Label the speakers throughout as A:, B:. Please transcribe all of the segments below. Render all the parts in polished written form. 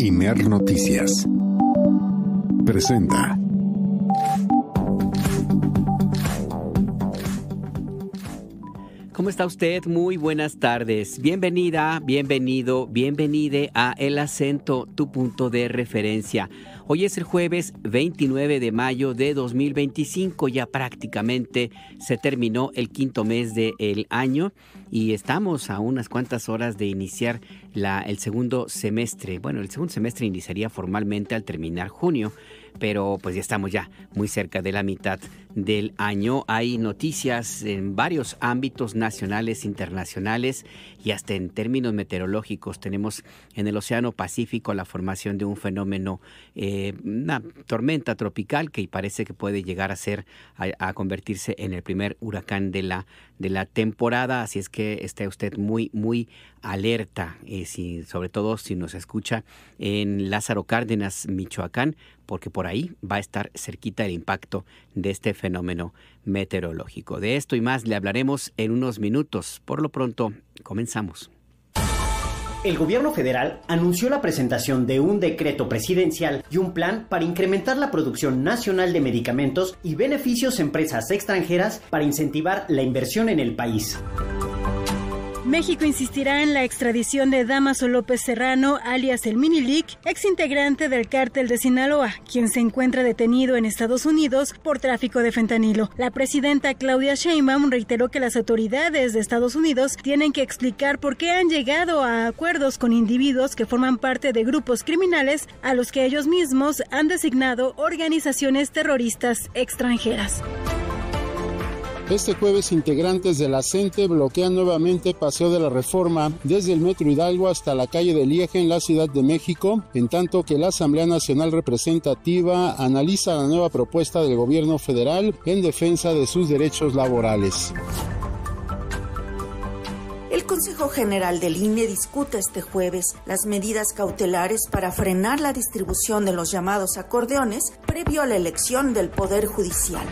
A: Imer Noticias presenta.
B: ¿Cómo está usted? Muy buenas tardes. Bienvenida, bienvenido, bienvenide a El Acento, tu punto de referencia. Hoy es el jueves 29 de mayo de 2025. Ya prácticamente se terminó el quinto mes del año y estamos a unas cuantas horas de iniciar el segundo semestre. Bueno, el segundo semestre iniciaría formalmente al terminar junio, pero pues ya estamos ya muy cerca de la mitad del año. Hay noticias en varios ámbitos nacionales, internacionales y hasta en términos meteorológicos. Tenemos en el Océano Pacífico la formación de un fenómeno, una tormenta tropical que parece que puede llegar a convertirse en el primer huracán de la temporada. Así es que esté usted muy, muy alerta, sobre todo si nos escucha en Lázaro Cárdenas, Michoacán, porque por ahí va a estar cerquita el impacto de este fenómeno meteorológico. De esto y más le hablaremos en unos minutos. Por lo pronto, comenzamos.
C: El gobierno federal anunció la presentación de un decreto presidencial y un plan para incrementar la producción nacional de medicamentos y beneficios a empresas extranjeras para incentivar la inversión en el país.
D: México insistirá en la extradición de Dámaso López Serrano, alias el Minilic, exintegrante del cártel de Sinaloa, quien se encuentra detenido en Estados Unidos por tráfico de fentanilo. La presidenta Claudia Sheinbaum reiteró que las autoridades de Estados Unidos tienen que explicar por qué han llegado a acuerdos con individuos que forman parte de grupos criminales a los que ellos mismos han designado organizaciones terroristas extranjeras.
E: Este jueves, integrantes de la CENTE bloquean nuevamente Paseo de la Reforma desde el Metro Hidalgo hasta la calle de Lieja en la Ciudad de México, en tanto que la Asamblea Nacional Representativa analiza la nueva propuesta del gobierno federal en defensa de sus derechos laborales.
F: El Consejo General del INE discute este jueves las medidas cautelares para frenar la distribución de los llamados acordeones previo a la elección del Poder Judicial.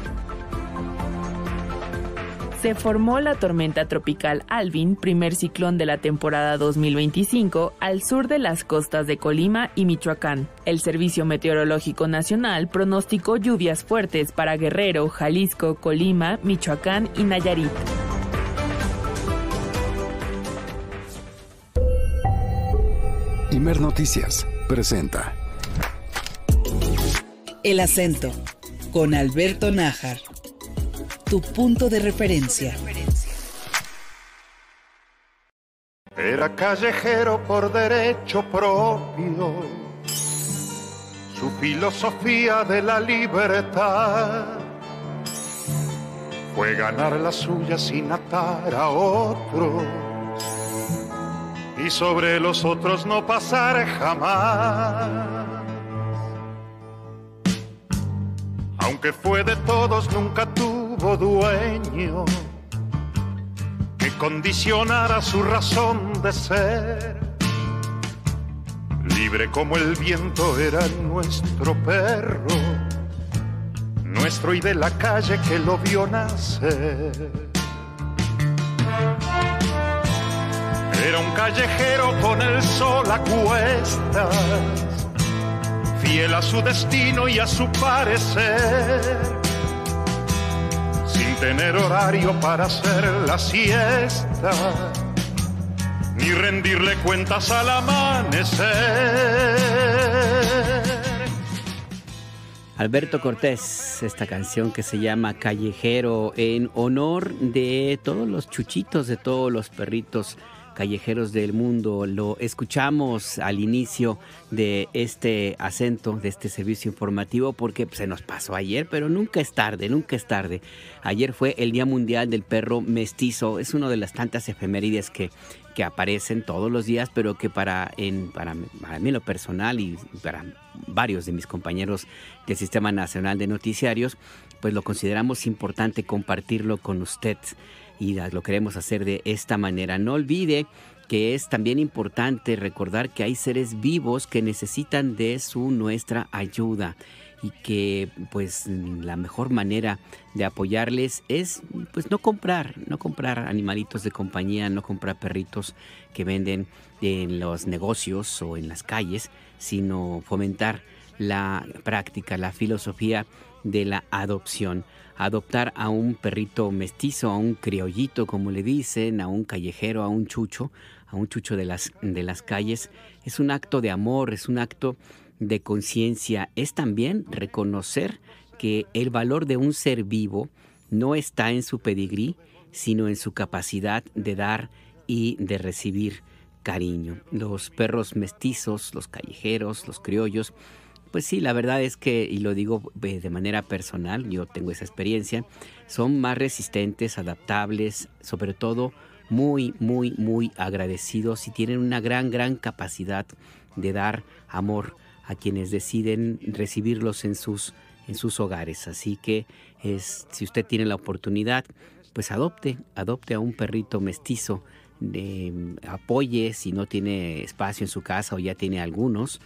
G: Se formó la tormenta tropical Alvin, primer ciclón de la temporada 2025, al sur de las costas de Colima y Michoacán. El Servicio Meteorológico Nacional pronosticó lluvias fuertes para Guerrero, Jalisco, Colima, Michoacán y Nayarit.
A: Imer Noticias presenta
H: El Acento, con Alberto Nájar. Tu punto de referencia.
I: Era callejero por derecho propio, su filosofía de la libertad fue ganar la suya sin atar a otros y sobre los otros no pasar jamás. Aunque fue de todos, nunca tuvo dueño que condicionara su razón de ser. Libre como el viento era nuestro perro, nuestro y de la calle que lo vio nacer. Era un callejero con el sol a cuestas, fiel a su destino y a su parecer, sin tener horario para hacer la siesta, ni rendirle cuentas al amanecer.
B: Alberto Cortés, esta canción que se llama Callejero, en honor de todos los chuchitos, de todos los perritos callejeros del mundo. Lo escuchamos al inicio de este acento, de este servicio informativo, porque se nos pasó ayer, pero nunca es tarde, nunca es tarde. Ayer fue el Día Mundial del Perro Mestizo. Es una de las tantas efemérides que aparecen todos los días, pero que para mí en lo personal y para varios de mis compañeros del Sistema Nacional de Noticiarios, pues lo consideramos importante compartirlo con usted. Y lo queremos hacer de esta manera. No olvide que es también importante recordar que hay seres vivos que necesitan de nuestra ayuda. y que pues la mejor manera de apoyarles es pues no comprar animalitos de compañía, no comprar perritos que venden en los negocios o en las calles, sino fomentar la práctica, la filosofía de la adopción. Adoptar a un perrito mestizo, a un criollito como le dicen, a un callejero, a un chucho de las calles, es un acto de amor, es un acto de conciencia. Es también reconocer que el valor de un ser vivo no está en su pedigrí, sino en su capacidad de dar y de recibir cariño. Los perros mestizos, los callejeros, los criollos, pues sí, la verdad es que, y lo digo de manera personal, yo tengo esa experiencia, son más resistentes, adaptables, sobre todo muy, muy, muy agradecidos y tienen una gran capacidad de dar amor a quienes deciden recibirlos en sus hogares. Así que si usted tiene la oportunidad, pues adopte a un perrito mestizo, apoye si no tiene espacio en su casa o ya tiene algunos.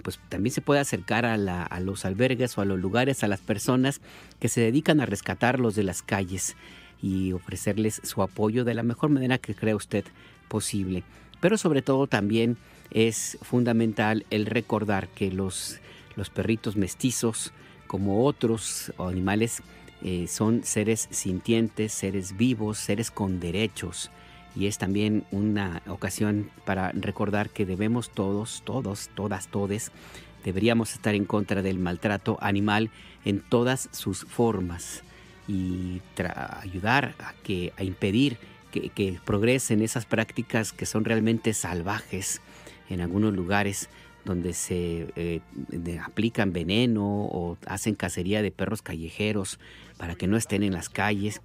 B: Pues también se puede acercar a los albergues o a los lugares, a las personas que se dedican a rescatarlos de las calles y ofrecerles su apoyo de la mejor manera que crea usted posible. Pero sobre todo también es fundamental el recordar que los perritos mestizos, como otros animales, son seres sintientes, seres vivos, seres con derechos. Y es también una ocasión para recordar que debemos todos, deberíamos estar en contra del maltrato animal en todas sus formas y ayudar a impedir que progresen esas prácticas que son realmente salvajes en algunos lugares donde se aplican veneno o hacen cacería de perros callejeros para que no estén en las calles,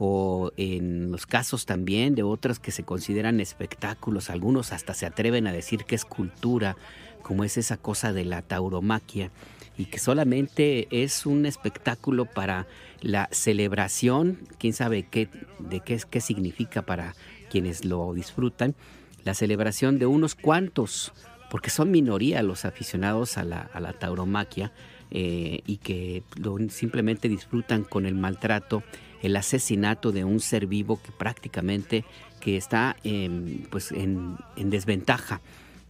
B: o en los casos también de otros que se consideran espectáculos. Algunos hasta se atreven a decir que es cultura, como es esa cosa de la tauromaquia, y que solamente es un espectáculo para la celebración, quién sabe qué significa para quienes lo disfrutan, la celebración de unos cuantos, porque son minoría los aficionados a la tauromaquia, y que simplemente disfrutan con el maltrato, el asesinato de un ser vivo que prácticamente está en desventaja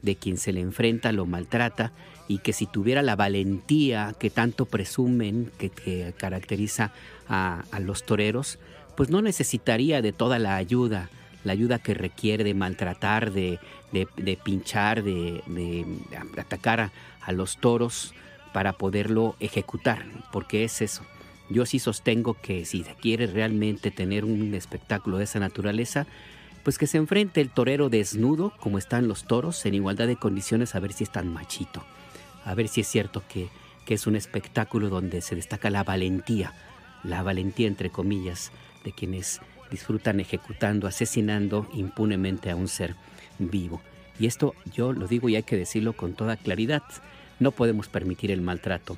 B: de quien se le enfrenta, lo maltrata, y que si tuviera la valentía que tanto presumen que caracteriza a los toreros, pues no necesitaría de toda la ayuda que requiere de maltratar, de pinchar, de atacar a los toros para poderlo ejecutar, porque es eso. Yo sí sostengo que si se quiere realmente tener un espectáculo de esa naturaleza, pues que se enfrente el torero desnudo, como están los toros, en igualdad de condiciones, a ver si es tan machito, a ver si es cierto que es un espectáculo donde se destaca la valentía entre comillas, de quienes disfrutan ejecutando, asesinando impunemente a un ser vivo. Y esto yo lo digo y hay que decirlo con toda claridad. No podemos permitir el maltrato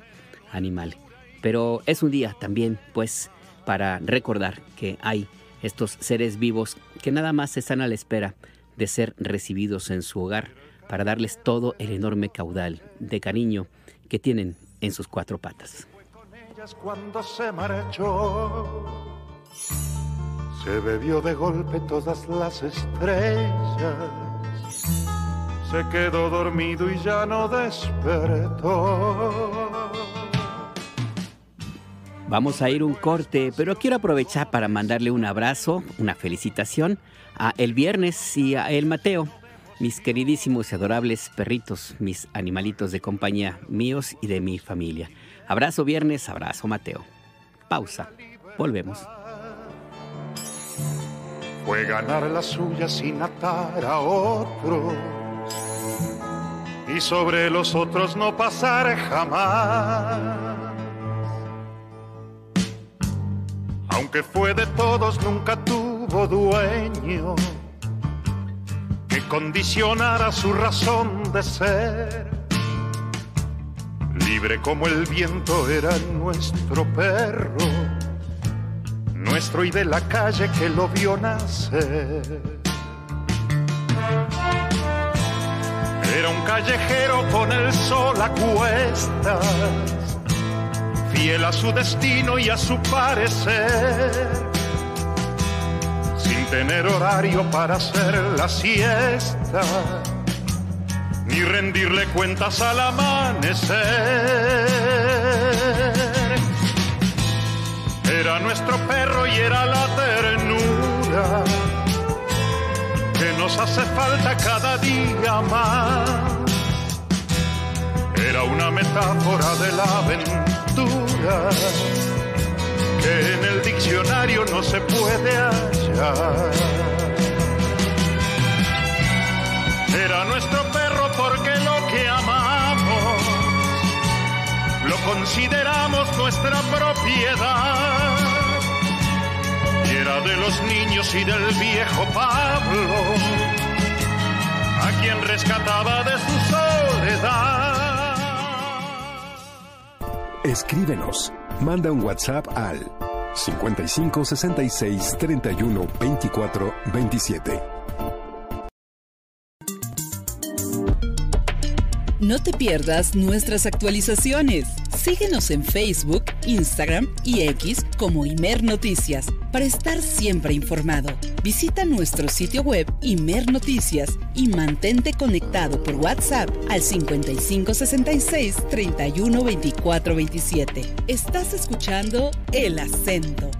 B: animal. Pero es un día también, pues, para recordar que hay estos seres vivos que nada más están a la espera de ser recibidos en su hogar para darles todo el enorme caudal de cariño que tienen en sus cuatro patas.
I: Cuando se marchó, se bebió de golpe todas las estrellas, se quedó dormido y ya no despertó.
B: Vamos a ir un corte, pero quiero aprovechar para mandarle un abrazo, una felicitación a El Viernes y a El Mateo, mis queridísimos y adorables perritos, mis animalitos de compañía míos y de mi familia. Abrazo Viernes, abrazo Mateo. Pausa, volvemos.
I: Fue ganar la suya sin atar a otros y sobre los otros no pasar jamás. Aunque fue de todos, nunca tuvo dueño que condicionara su razón de ser. Libre como el viento era nuestro perro, nuestro y de la calle que lo vio nacer. Era un callejero con el sol a cuestas, fiel a su destino y a su parecer, sin tener horario para hacer la siesta, ni rendirle cuentas al amanecer. Era nuestro perro y era la ternura que nos hace falta cada día más. Era una metáfora de la aventura que en el diccionario no se puede hallar. Era nuestro perro porque lo que amamos lo consideramos nuestra propiedad. Y era de los niños y del viejo Pablo, a quien rescataba de su soledad.
A: Escríbenos. Manda un WhatsApp al 55 66 31 24 27.
H: No te pierdas nuestras actualizaciones. Síguenos en Facebook, Instagram y X como Imer Noticias para estar siempre informado. Visita nuestro sitio web Imer Noticias y mantente conectado por WhatsApp al 55 66 31 24 27. Estás escuchando El Acento.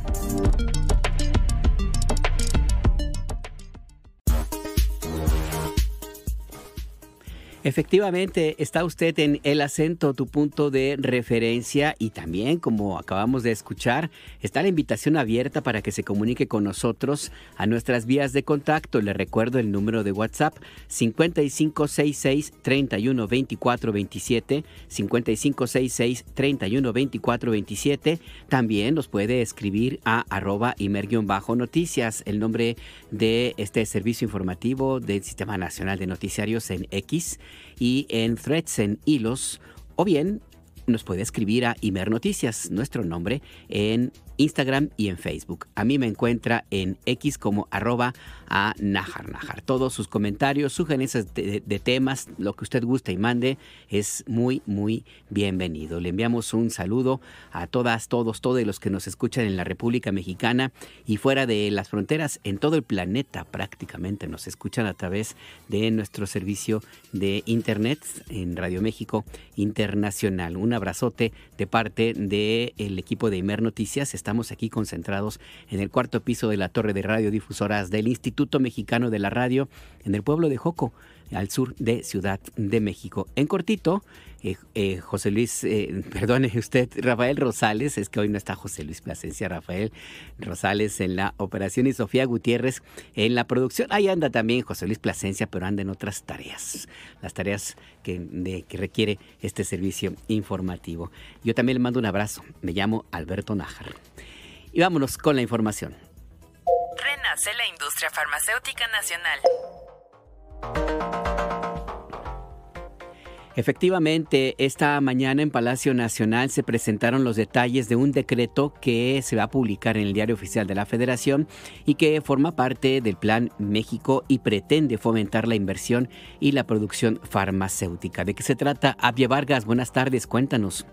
B: Efectivamente, está usted en El Acento, tu punto de referencia, y también, como acabamos de escuchar, está la invitación abierta para que se comunique con nosotros a nuestras vías de contacto. Le recuerdo el número de WhatsApp 5566-312427, 5566-312427. También nos puede escribir a @Imer_noticias, el nombre de este servicio informativo del Sistema Nacional de Noticiarios en X, y en Threads, en hilos, o bien nos puede escribir a Imer Noticias, nuestro nombre, en Instagram y en Facebook. A mí me encuentra en X como @najarnajar. Todos sus comentarios, sugerencias de temas, lo que usted guste y mande, es muy, muy bienvenido. Le enviamos un saludo a todas, todos los que nos escuchan en la República Mexicana y fuera de las fronteras, en todo el planeta prácticamente nos escuchan a través de nuestro servicio de internet en Radio México Internacional. Un abrazote de parte del equipo de Imer Noticias. Estamos aquí concentrados en el cuarto piso de la torre de radiodifusoras del Instituto Mexicano de la Radio, en el pueblo de Joco, al sur de Ciudad de México. En cortito, José Luis, perdone usted, Rafael Rosales, es que hoy no está José Luis Plasencia, Rafael Rosales en la operación y Sofía Gutiérrez en la producción. Ahí anda también José Luis Plasencia, pero anda en otras tareas, las tareas que requiere este servicio informativo. Yo también le mando un abrazo, me llamo Alberto Nájar. Y vámonos con la información.
G: Renace la industria farmacéutica nacional.
B: Efectivamente, esta mañana en Palacio Nacional se presentaron los detalles de un decreto que se va a publicar en el Diario Oficial de la Federación y que forma parte del Plan México y pretende fomentar la inversión y la producción farmacéutica. ¿De qué se trata? Abia Vargas, buenas tardes, cuéntanos.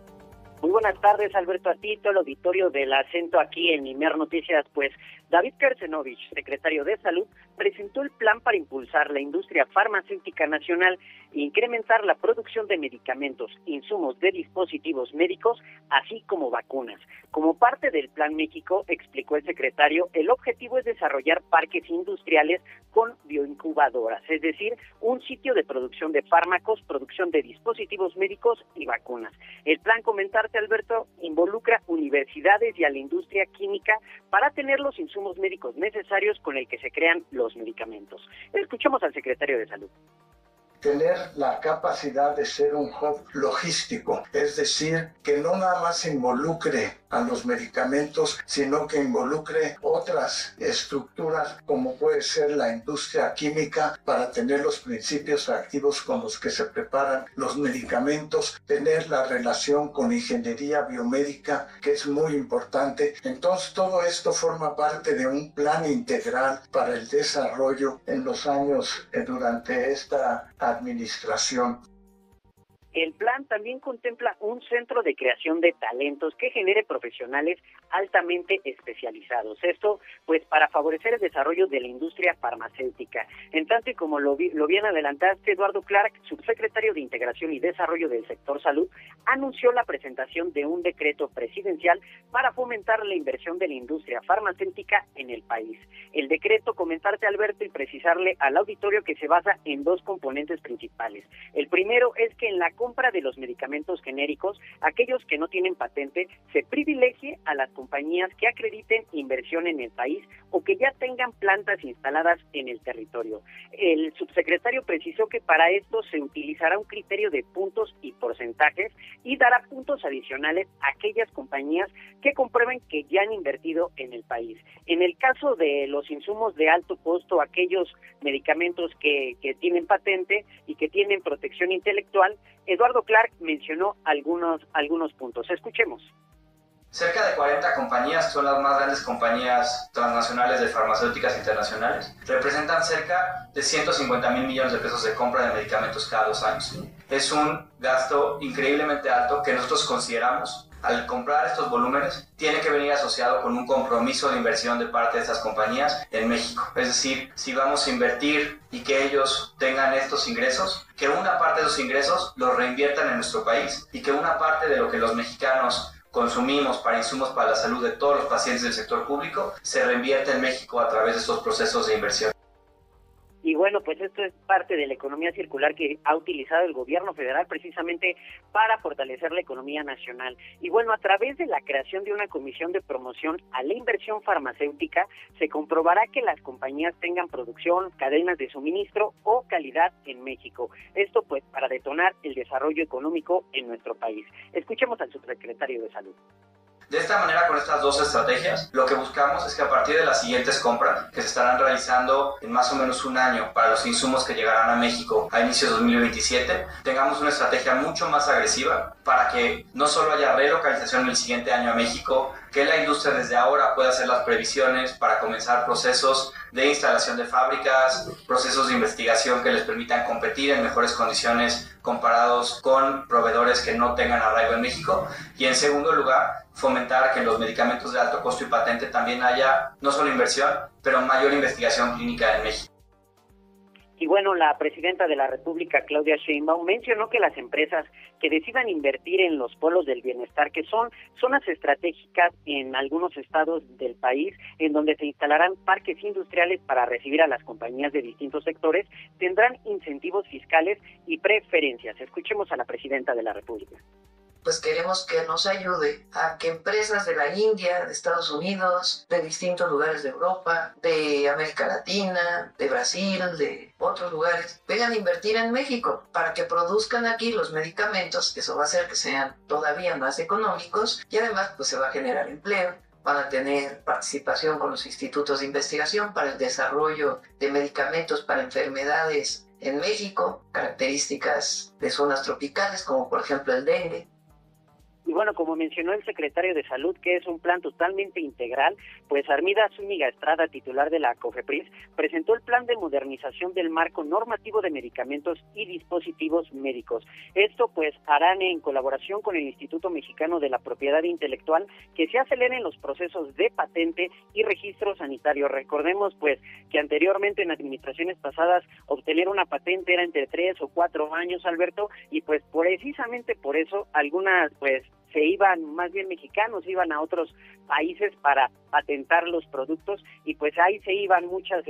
J: Muy buenas tardes, Alberto, a ti, todo el auditorio del Acento aquí en Imer Noticias. Pues David Kersenovich, secretario de Salud, presentó el plan para impulsar la industria farmacéutica nacional e incrementar la producción de medicamentos, insumos de dispositivos médicos, así como vacunas. Como parte del Plan México, explicó el secretario, el objetivo es desarrollar parques industriales con bioincubadoras, es decir, un sitio de producción de fármacos, producción de dispositivos médicos y vacunas. El plan, comentarte, Alberto, involucra universidades y a la industria química para tener los insumos médicos necesarios con el que se crean los medicamentos. Escuchemos al secretario de Salud.
K: Tener la capacidad de ser un hub logístico, es decir, que no nada más involucre a los medicamentos, sino que involucre otras estructuras como puede ser la industria química para tener los principios activos con los que se preparan los medicamentos, tener la relación con ingeniería biomédica, que es muy importante. Entonces todo esto forma parte de un plan integral para el desarrollo en los años durante esta administración.
J: El plan también contempla un centro de creación de talentos que genere profesionales altamente especializados. Esto, pues, para favorecer el desarrollo de la industria farmacéutica. En tanto, y como lo bien adelantaste, Eduardo Clark, subsecretario de Integración y Desarrollo del Sector Salud, anunció la presentación de un decreto presidencial para fomentar la inversión de la industria farmacéutica en el país. El decreto, comentarte, Alberto, y precisarle al auditorio que se basa en dos componentes principales. El primero es que en la compra de los medicamentos genéricos, aquellos que no tienen patente, se privilegie a las compañías que acrediten inversión en el país o que ya tengan plantas instaladas en el territorio. El subsecretario precisó que para esto se utilizará un criterio de puntos y porcentajes y dará puntos adicionales a aquellas compañías que comprueben que ya han invertido en el país. En el caso de los insumos de alto costo, aquellos medicamentos que tienen patente y que tienen protección intelectual, Eduardo Clark mencionó algunos puntos. Escuchemos.
L: Cerca de 40 compañías, que son las más grandes compañías transnacionales de farmacéuticas internacionales, representan cerca de 150,000 millones de pesos de compra de medicamentos cada 2 años. Es un gasto increíblemente alto que nosotros consideramos, al comprar estos volúmenes, tiene que venir asociado con un compromiso de inversión de parte de estas compañías en México. Es decir, si vamos a invertir y que ellos tengan estos ingresos, que una parte de esos ingresos los reinviertan en nuestro país y que una parte de lo que los mexicanos consumimos para insumos para la salud de todos los pacientes del sector público se reinvierte en México a través de estos procesos de inversión.
J: Y bueno, pues esto es parte de la economía circular que ha utilizado el gobierno federal precisamente para fortalecer la economía nacional. Y bueno, a través de la creación de una comisión de promoción a la inversión farmacéutica, se comprobará que las compañías tengan producción, cadenas de suministro o calidad en México. Esto pues para detonar el desarrollo económico en nuestro país. Escuchemos al subsecretario de Salud.
L: De esta manera, con estas dos estrategias, lo que buscamos es que a partir de las siguientes compras, que se estarán realizando en más o menos un año para los insumos que llegarán a México a inicios de 2027, tengamos una estrategia mucho más agresiva para que no solo haya relocalización el siguiente año a México, que la industria desde ahora pueda hacer las previsiones para comenzar procesos de instalación de fábricas, procesos de investigación que les permitan competir en mejores condiciones comparados con proveedores que no tengan arraigo en México. Y en segundo lugar, fomentar que en los medicamentos de alto costo y patente también haya no solo inversión, pero mayor investigación clínica en México.
J: Y bueno, la presidenta de la República, Claudia Sheinbaum, mencionó que las empresas que decidan invertir en los polos del bienestar, que son zonas estratégicas en algunos estados del país, en donde se instalarán parques industriales para recibir a las compañías de distintos sectores, tendrán incentivos fiscales y preferencias. Escuchemos a la presidenta de la República.
M: Pues queremos que nos ayude a que empresas de la India, de Estados Unidos, de distintos lugares de Europa, de América Latina, de Brasil, de otros lugares, vengan a invertir en México para que produzcan aquí los medicamentos. Eso va a hacer que sean todavía más económicos y además pues se va a generar empleo. Van a tener participación con los institutos de investigación para el desarrollo de medicamentos para enfermedades en México, características de zonas tropicales como por ejemplo el dengue.
J: Y bueno, como mencionó el secretario de Salud, que es un plan totalmente integral, pues Armida Zúñiga Estrada, titular de la COFEPRIS, presentó el plan de modernización del marco normativo de medicamentos y dispositivos médicos. Esto pues harán en colaboración con el Instituto Mexicano de la Propiedad Intelectual que se aceleren los procesos de patente y registro sanitario. Recordemos pues que anteriormente en administraciones pasadas obtener una patente era entre 3 o 4 años, Alberto, y pues precisamente por eso algunas pues se iban, más bien mexicanos, iban a otros países para patentar los productos y pues ahí se iban muchas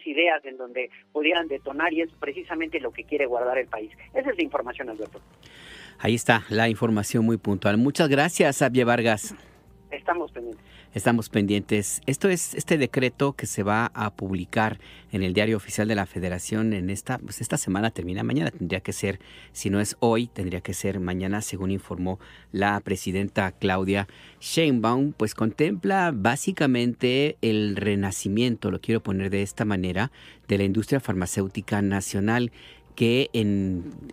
J: ideas en donde pudieran detonar y es precisamente lo que quiere guardar el país. Esa es la información, Alberto.
B: Ahí está la información muy puntual. Muchas gracias, Xavier Vargas.
J: Estamos pendientes.
B: Esto es este decreto que se va a publicar en el Diario Oficial de la Federación en esta semana, termina mañana, tendría que ser, si no es hoy, tendría que ser mañana, según informó la presidenta Claudia Sheinbaum, pues contempla básicamente el renacimiento, lo quiero poner de esta manera, de la industria farmacéutica nacional, que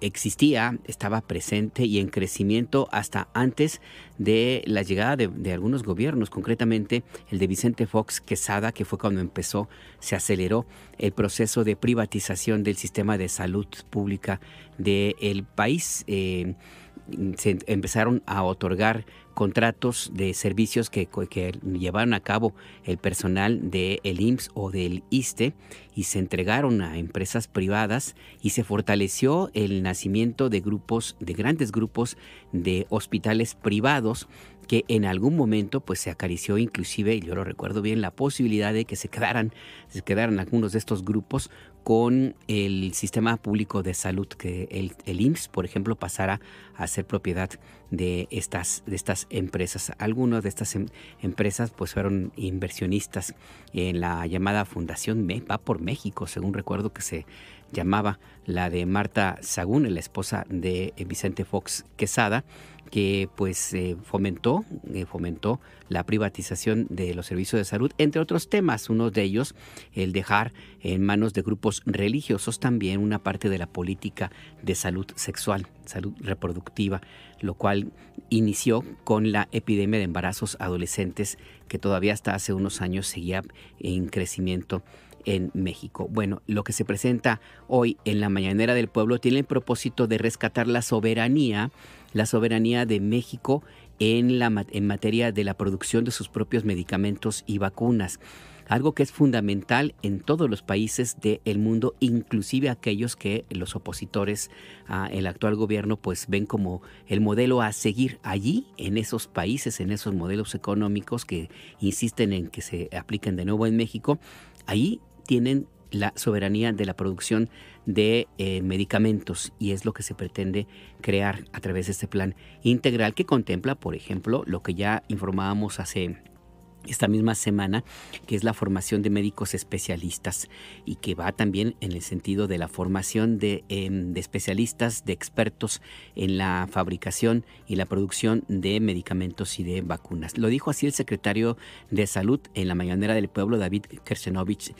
B: existía, estaba presente y en crecimiento hasta antes de la llegada de algunos gobiernos, concretamente el de Vicente Fox Quesada, que fue cuando se aceleró el proceso de privatización del sistema de salud pública del país. Se empezaron a otorgar contratos de servicios que llevaron a cabo el personal del IMSS o del ISSSTE y se entregaron a empresas privadas y se fortaleció el nacimiento de grandes grupos de hospitales privados que en algún momento pues se acarició inclusive, yo lo recuerdo bien, la posibilidad de que se quedaran algunos de estos grupos con el sistema público de salud, que el IMSS, por ejemplo, pasara a ser propiedad de estas empresas. Algunas de estas empresas pues fueron inversionistas en la llamada Fundación Va por México, según recuerdo que se llamaba, la de Marta Sagún, la esposa de Vicente Fox Quesada, que pues fomentó la privatización de los servicios de salud, entre otros temas. Uno de ellos, el dejar en manos de grupos religiosos también una parte de la política de salud sexual, salud reproductiva, lo cual inició con la epidemia de embarazos adolescentes que todavía hasta hace unos años seguía en crecimiento en México. Bueno, lo que se presenta hoy en la Mañanera del Pueblo tiene el propósito de rescatar la soberanía de México en materia de la producción de sus propios medicamentos y vacunas. Algo que es fundamental en todos los países del mundo, inclusive aquellos que los opositores al actual gobierno pues ven como el modelo a seguir allí, en esos países, en esos modelos económicos que insisten en que se apliquen de nuevo en México. Ahí tienen la soberanía de la producción de medicamentos y es lo que se pretende crear a través de este plan integral que contempla, por ejemplo, lo que ya informábamos hace esta misma semana, que es la formación de médicos especialistas y que va también en el sentido de la formación de especialistas, de expertos en la fabricación y la producción de medicamentos y de vacunas. Lo dijo así el secretario de Salud en la Mañanera del Pueblo, David Kersenovich,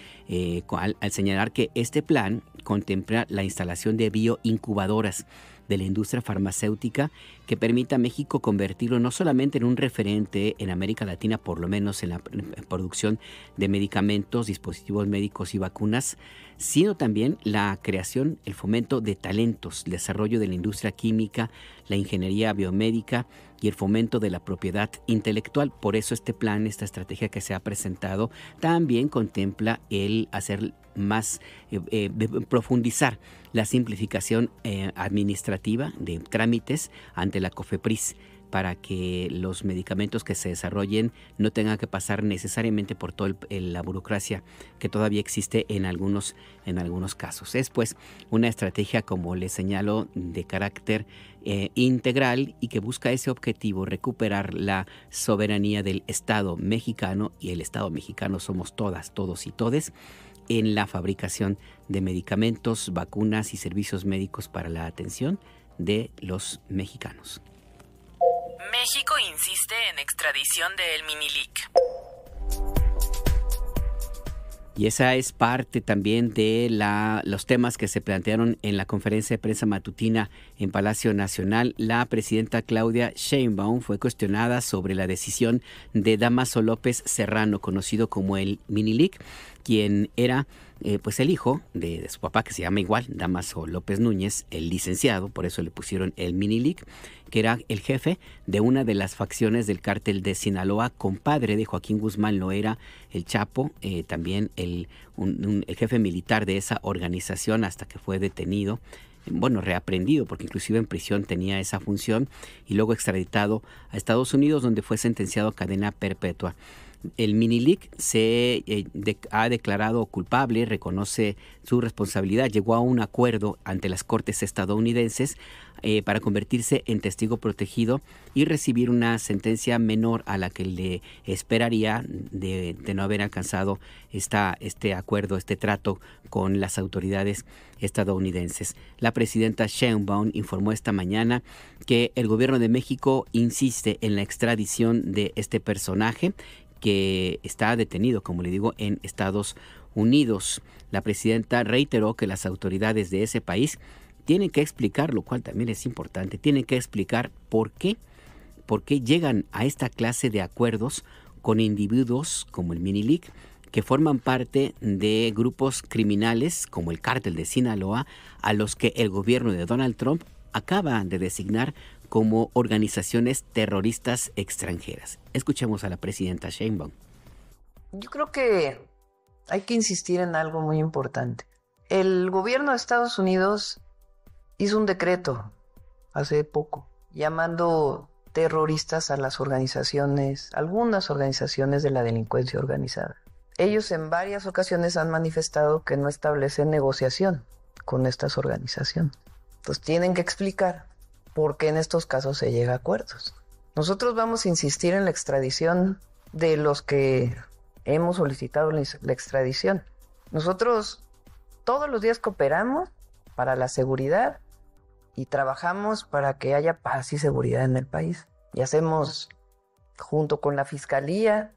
B: al señalar que este plan contempla la instalación de bioincubadoras de la industria farmacéutica que permita a México convertirlo no solamente en un referente en América Latina, por lo menos en la producción de medicamentos, dispositivos médicos y vacunas, sino también la creación, el fomento de talentos, el desarrollo de la industria química, la ingeniería biomédica y el fomento de la propiedad intelectual. Por eso este plan, esta estrategia que se ha presentado, también contempla el hacer más, profundizar la simplificación administrativa de trámites ante la COFEPRIS para que los medicamentos que se desarrollen no tengan que pasar necesariamente por toda la burocracia que todavía existe en algunos casos. Es pues una estrategia, como les señalo, de carácter integral y que busca ese objetivo, recuperar la soberanía del Estado mexicano, y el Estado mexicano somos todas, todos y todes, en la fabricación de medicamentos, vacunas y servicios médicos para la atención de los mexicanos.
G: México insiste en extradición del Minilic.
B: Y esa es parte también de los temas que se plantearon en la conferencia de prensa matutina en Palacio Nacional. La presidenta Claudia Sheinbaum fue cuestionada sobre la decisión de Dámaso López Serrano, conocido como el Minilic, quien era pues el hijo de su papá, que se llama igual, Dámaso López Núñez, el licenciado, por eso le pusieron el Minilic, que era el jefe de una de las facciones del cártel de Sinaloa, compadre de Joaquín Guzmán Loera, el Chapo, también el jefe militar de esa organización, hasta que fue detenido, reaprendido, porque inclusive en prisión tenía esa función, y luego extraditado a Estados Unidos, donde fue sentenciado a cadena perpetua. El Minilic se ha declarado culpable, reconoce su responsabilidad, llegó a un acuerdo ante las cortes estadounidenses para convertirse en testigo protegido y recibir una sentencia menor a la que le esperaría de no haber alcanzado este acuerdo, este trato con las autoridades estadounidenses. La presidenta Sheinbaum informó esta mañana que el gobierno de México insiste en la extradición de este personaje, que está detenido, como le digo, en Estados Unidos. La presidenta reiteró que las autoridades de ese país tienen que explicar, lo cual también es importante, tienen que explicar por qué llegan a esta clase de acuerdos con individuos como el Minilic, que forman parte de grupos criminales como el Cártel de Sinaloa, a los que el gobierno de Donald Trump acaba de designar como organizaciones terroristas extranjeras. Escuchemos a la presidenta Sheinbaum.
M: Yo creo que hay que insistir en algo muy importante. El gobierno de Estados Unidos hizo un decreto hace poco llamando terroristas a las organizaciones, algunas organizaciones de la delincuencia organizada. Ellos en varias ocasiones han manifestado que no establecen negociación con estas organizaciones. Entonces tienen que explicar por qué en estos casos se llega a acuerdos. Nosotros vamos a insistir en la extradición de los que hemos solicitado la extradición. Nosotros todos los días cooperamos para la seguridad y trabajamos para que haya paz y seguridad en el país. Y hacemos, junto con la Fiscalía,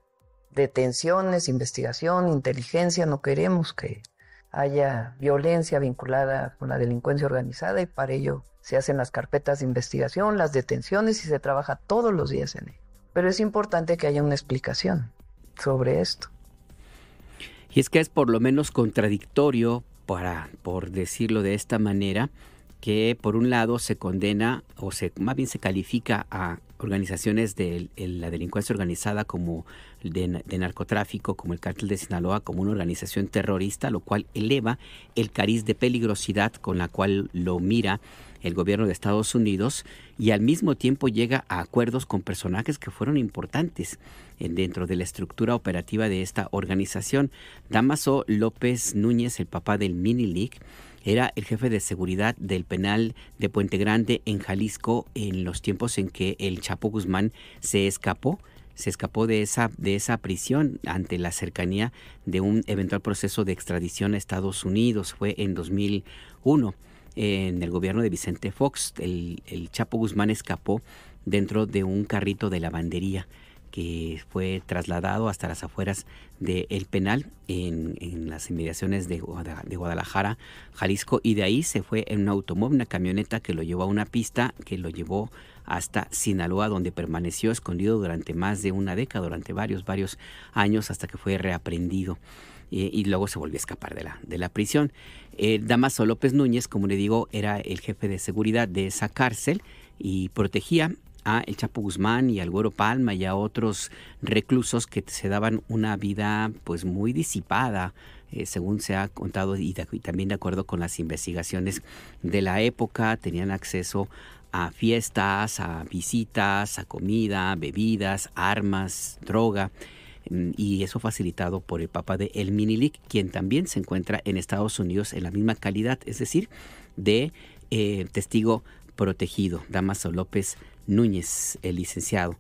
M: detenciones, investigación, inteligencia. No queremos que haya violencia vinculada con la delincuencia organizada y para ello se hacen las carpetas de investigación, las detenciones y se trabaja todos los días en ello. Pero es importante que haya una explicación sobre esto.
B: Y es que es por lo menos contradictorio, por decirlo de esta manera, que por un lado se condena o más bien se califica a organizaciones de la delincuencia organizada como de narcotráfico, como el Cártel de Sinaloa, como una organización terrorista, lo cual eleva el cariz de peligrosidad con la cual lo mira el gobierno de Estados Unidos, y al mismo tiempo llega a acuerdos con personajes que fueron importantes dentro de la estructura operativa de esta organización. Dámaso López Núñez, el papá del Minilic, era el jefe de seguridad del penal de Puente Grande en Jalisco en los tiempos en que el Chapo Guzmán se escapó de esa prisión ante la cercanía de un eventual proceso de extradición a Estados Unidos. Fue en 2001, en el gobierno de Vicente Fox. El Chapo Guzmán escapó dentro de un carrito de lavandería que fue trasladado hasta las afueras del penal en las inmediaciones de Guadalajara, Jalisco, y de ahí se fue en un automóvil, una camioneta que lo llevó a una pista que lo llevó hasta Sinaloa, donde permaneció escondido durante más de una década, durante varios años, hasta que fue reaprendido. Y luego se volvió a escapar de la prisión. Dámaso López Núñez, como le digo, era el jefe de seguridad de esa cárcel y protegía a el Chapo Guzmán y al Güero Palma y a otros reclusos que se daban una vida pues muy disipada, según se ha contado, y también de acuerdo con las investigaciones de la época. Tenían acceso a fiestas, a visitas, a comida, bebidas, armas, droga, y eso facilitado por el papá de El Minilic, quien también se encuentra en Estados Unidos en la misma calidad, es decir, de testigo protegido. Dámaso López Núñez, el licenciado.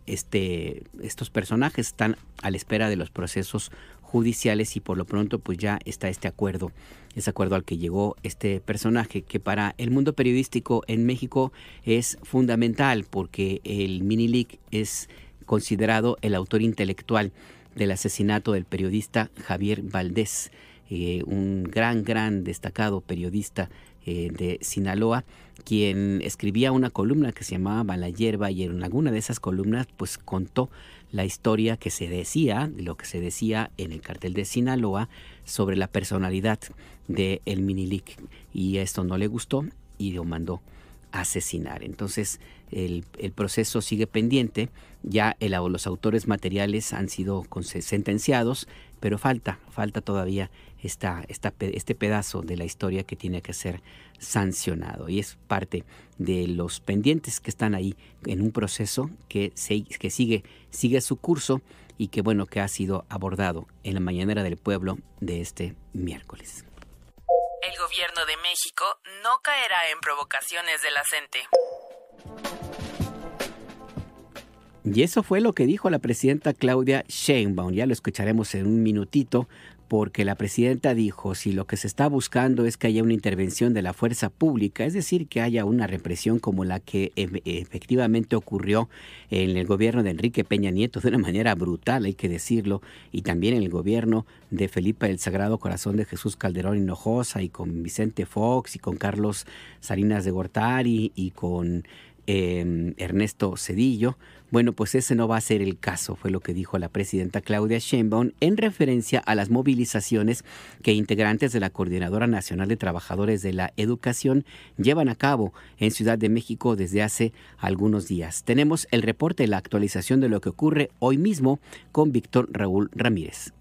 B: Estos personajes están a la espera de los procesos judiciales y por lo pronto pues ya está ese acuerdo al que llegó este personaje, que para el mundo periodístico en México es fundamental porque el Minilic es considerado el autor intelectual del asesinato del periodista Javier Valdés, un gran destacado periodista de Sinaloa, quien escribía una columna que se llamaba La Hierba, y en alguna de esas columnas pues contó la historia que se decía, lo que se decía en el Cártel de Sinaloa sobre la personalidad de El Minilic, y esto no le gustó y lo mandó a asesinar. Entonces el proceso sigue pendiente, ya los autores materiales han sido sentenciados, pero falta todavía este pedazo de la historia que tiene que ser sancionado, y es parte de los pendientes que están ahí en un proceso que sigue su curso y que que ha sido abordado en la Mañanera del Pueblo de este miércoles.
G: El gobierno de México no caerá en provocaciones de la CENTE.
B: Y eso fue lo que dijo la presidenta Claudia Sheinbaum. Ya lo escucharemos en un minutito, porque la presidenta dijo, si lo que se está buscando es que haya una intervención de la fuerza pública, es decir, que haya una represión como la que efectivamente ocurrió en el gobierno de Enrique Peña Nieto de una manera brutal, hay que decirlo, y también en el gobierno de Felipe del Sagrado Corazón de Jesús Calderón Hinojosa, y con Vicente Fox, y con Carlos Salinas de Gortari, y con Ernesto Zedillo. Bueno, pues ese no va a ser el caso, fue lo que dijo la presidenta Claudia Sheinbaum en referencia a las movilizaciones que integrantes de la Coordinadora Nacional de Trabajadores de la Educación llevan a cabo en Ciudad de México desde hace algunos días. Tenemos el reporte, la actualización de lo que ocurre hoy mismo con Víctor Raúl Ramírez.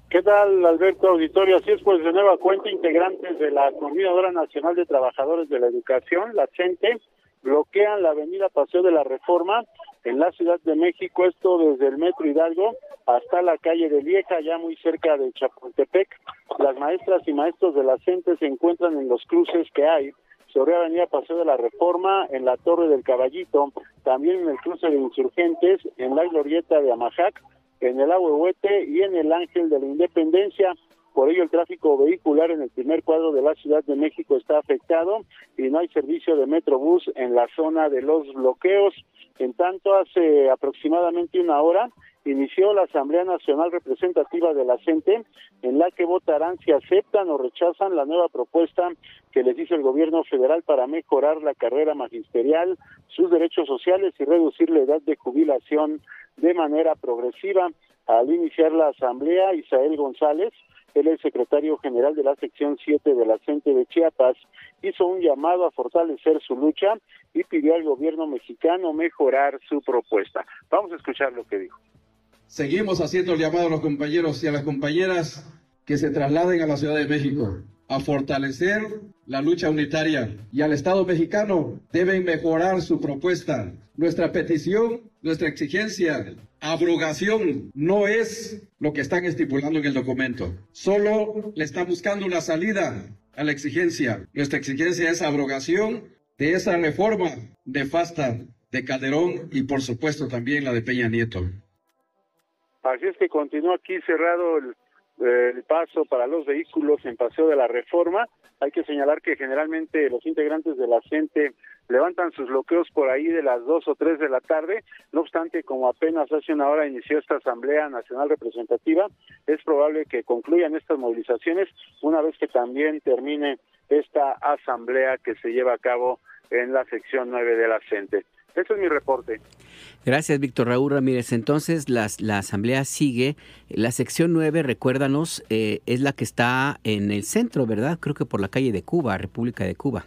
E: ¿Qué tal, Alberto Auditorio? Así es, pues de nueva cuenta, integrantes de la Coordinadora Nacional de Trabajadores de la Educación, la CENTE, bloquean la avenida Paseo de la Reforma en la Ciudad de México, esto desde el Metro Hidalgo hasta la calle de Lieja, ya muy cerca de Chapultepec. Las maestras y maestros de la CENTE se encuentran en los cruces que hay sobre avenida Paseo de la Reforma, en la Torre del Caballito, también en el cruce de Insurgentes, en la glorieta de Amajac, en el Ahuehuete y en el Ángel de la Independencia. Por ello, el tráfico vehicular en el primer cuadro de la Ciudad de México está afectado y no hay servicio de Metrobús en la zona de los bloqueos. En tanto, hace aproximadamente una hora inició la Asamblea Nacional Representativa de la CENTE, en la que votarán si aceptan o rechazan la nueva propuesta que les hizo el gobierno federal para mejorar la carrera magisterial, sus derechos sociales y reducir la edad de jubilación de manera progresiva. Al iniciar la asamblea, Isael González, él es secretario general de la sección 7 de la CENTE de Chiapas, hizo un llamado a fortalecer su lucha y pidió al gobierno mexicano mejorar su propuesta. Vamos a escuchar lo que dijo.
N: Seguimos haciendo el llamado a los compañeros y a las compañeras que se trasladen a la Ciudad de México a fortalecer la lucha unitaria, y al Estado mexicano deben mejorar su propuesta. Nuestra petición, nuestra exigencia, abrogación no es lo que están estipulando en el documento. Solo le están buscando una salida a la exigencia. Nuestra exigencia es abrogación de esa reforma nefasta de Calderón y por supuesto también la de Peña Nieto.
E: Así es que continúa aquí cerrado el paso para los vehículos en Paseo de la Reforma. Hay que señalar que generalmente los integrantes de la CENTE levantan sus bloqueos por ahí de las 2 o 3 de la tarde. No obstante, como apenas hace una hora inició esta Asamblea Nacional Representativa, es probable que concluyan estas movilizaciones una vez que también termine esta asamblea que se lleva a cabo en la sección 9 de la CENTE. Ese es mi reporte.
B: Gracias, Víctor Raúl Ramírez. Entonces, la asamblea sigue. La sección 9, recuérdanos, es la que está en el centro, ¿verdad? Creo que por la calle de Cuba, República de Cuba.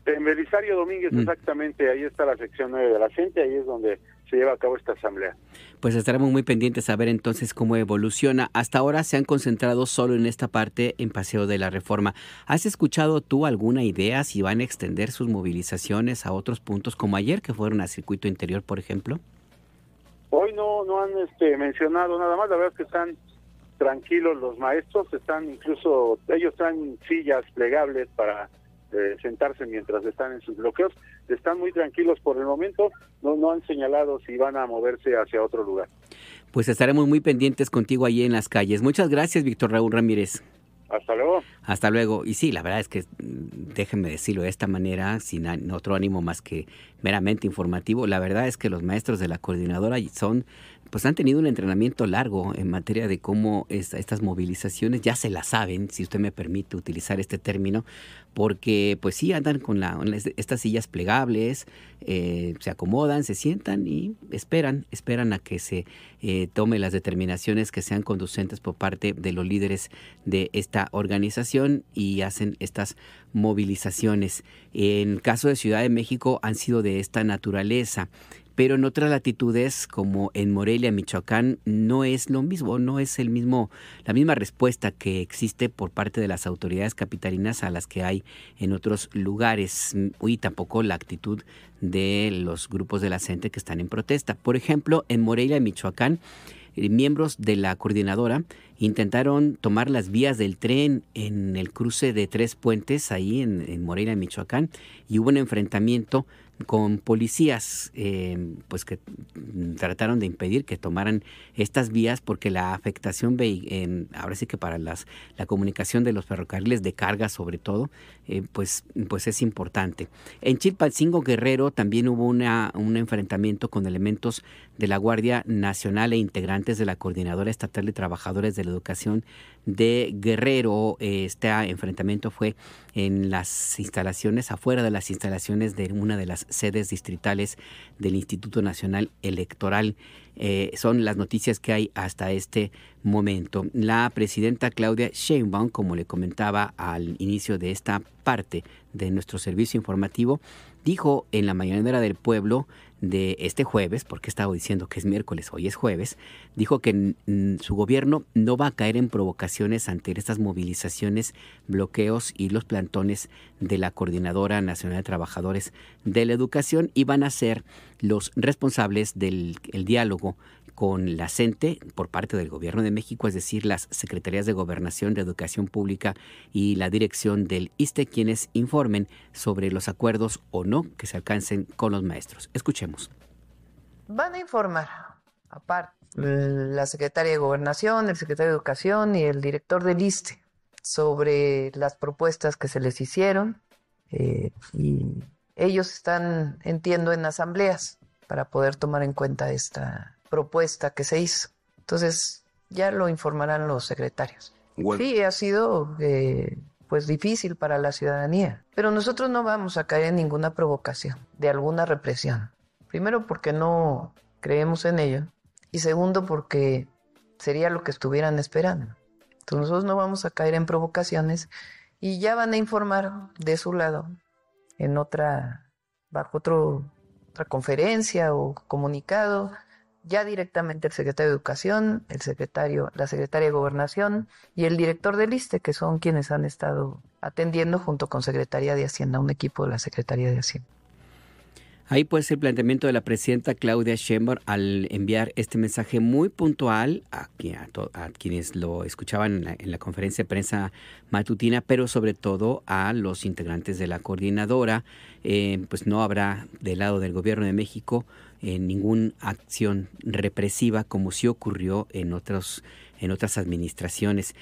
E: En Belisario Domínguez, exactamente. Ahí está la sección 9 de la CENTE, ahí es donde se lleva a cabo esta asamblea.
B: Pues estaremos muy pendientes a ver entonces cómo evoluciona. Hasta ahora se han concentrado solo en esta parte en Paseo de la Reforma. ¿Has escuchado tú alguna idea si van a extender sus movilizaciones a otros puntos como ayer que fueron a Circuito Interior, por ejemplo?
E: Hoy no han mencionado nada más. La verdad es que están tranquilos los maestros, ellos traen sillas plegables para sentarse mientras están en sus bloqueos. Están muy tranquilos por el momento, no han señalado si van a moverse hacia otro lugar.
B: Pues estaremos muy pendientes contigo allí en las calles. Muchas gracias, Víctor Raúl Ramírez.
E: Hasta luego.
B: Hasta luego. Y sí, la verdad es que, déjenme decirlo de esta manera, sin otro ánimo más que meramente informativo, la verdad es que los maestros de la coordinadora han tenido un entrenamiento largo en materia de cómo estas movilizaciones ya se las saben, si usted me permite utilizar este término, porque pues sí andan con estas sillas plegables, se acomodan, se sientan y esperan a que se tome las determinaciones que sean conducentes por parte de los líderes de esta organización y hacen estas movilizaciones. En caso de Ciudad de México han sido de esta naturaleza. Pero en otras latitudes, como en Morelia, Michoacán, no es lo mismo, no es la misma respuesta que existe por parte de las autoridades capitalinas a las que hay en otros lugares, y tampoco la actitud de los grupos de la CENTE que están en protesta. Por ejemplo, en Morelia, Michoacán, miembros de la coordinadora intentaron tomar las vías del tren en el cruce de Tres Puentes, ahí en Morelia, Michoacán, y hubo un enfrentamiento con policías pues que trataron de impedir que tomaran estas vías, porque la afectación ahora sí que para la comunicación de los ferrocarriles de carga sobre todo pues es importante. En Chilpancingo, Guerrero, también hubo un enfrentamiento con elementos de la Guardia Nacional e integrantes de la Coordinadora Estatal de Trabajadores de la Educación de Guerrero. Este enfrentamiento fue en las instalaciones, afuera de las instalaciones de una de las sedes distritales del Instituto Nacional Electoral. Son las noticias que hay hasta este momento. La presidenta Claudia Sheinbaum, como le comentaba al inicio de esta parte de nuestro servicio informativo, dijo en la mañanera del pueblo de este jueves, porque estaba diciendo que es miércoles, hoy es jueves, dijo que su gobierno no va a caer en provocaciones ante estas movilizaciones, bloqueos y los plantones de la Coordinadora Nacional de Trabajadores de la Educación, y van a ser los responsables del diálogo con la CENTE por parte del Gobierno de México, es decir, las Secretarías de Gobernación, de Educación Pública y la dirección del ISSSTE, quienes informen sobre los acuerdos o no que se alcancen con los maestros. Escuchemos.
M: Van a informar, aparte, la Secretaria de Gobernación, el Secretario de Educación y el director del ISSSTE sobre las propuestas que se les hicieron, y ellos están, entiendo, en asambleas para poder tomar en cuenta esta propuesta que se hizo. Entonces ya lo informarán los secretarios. Bueno. Sí, ha sido pues difícil para la ciudadanía, pero nosotros no vamos a caer en ninguna provocación de alguna represión. Primero porque no creemos en ello, y segundo porque sería lo que estuvieran esperando. Entonces nosotros no vamos a caer en provocaciones, y ya van a informar de su lado en bajo otra conferencia o comunicado, ya directamente el secretario de Educación, la secretaria de Gobernación y el director del ISSSTE, que son quienes han estado atendiendo junto con Secretaría de Hacienda, un equipo de la Secretaría de Hacienda.
B: Ahí pues el planteamiento de la presidenta Claudia Sheinbaum al enviar este mensaje muy puntual a quienes lo escuchaban en la conferencia de prensa matutina, pero sobre todo a los integrantes de la coordinadora. Pues no habrá del lado del Gobierno de México ninguna acción represiva, como sí ocurrió en otras administraciones.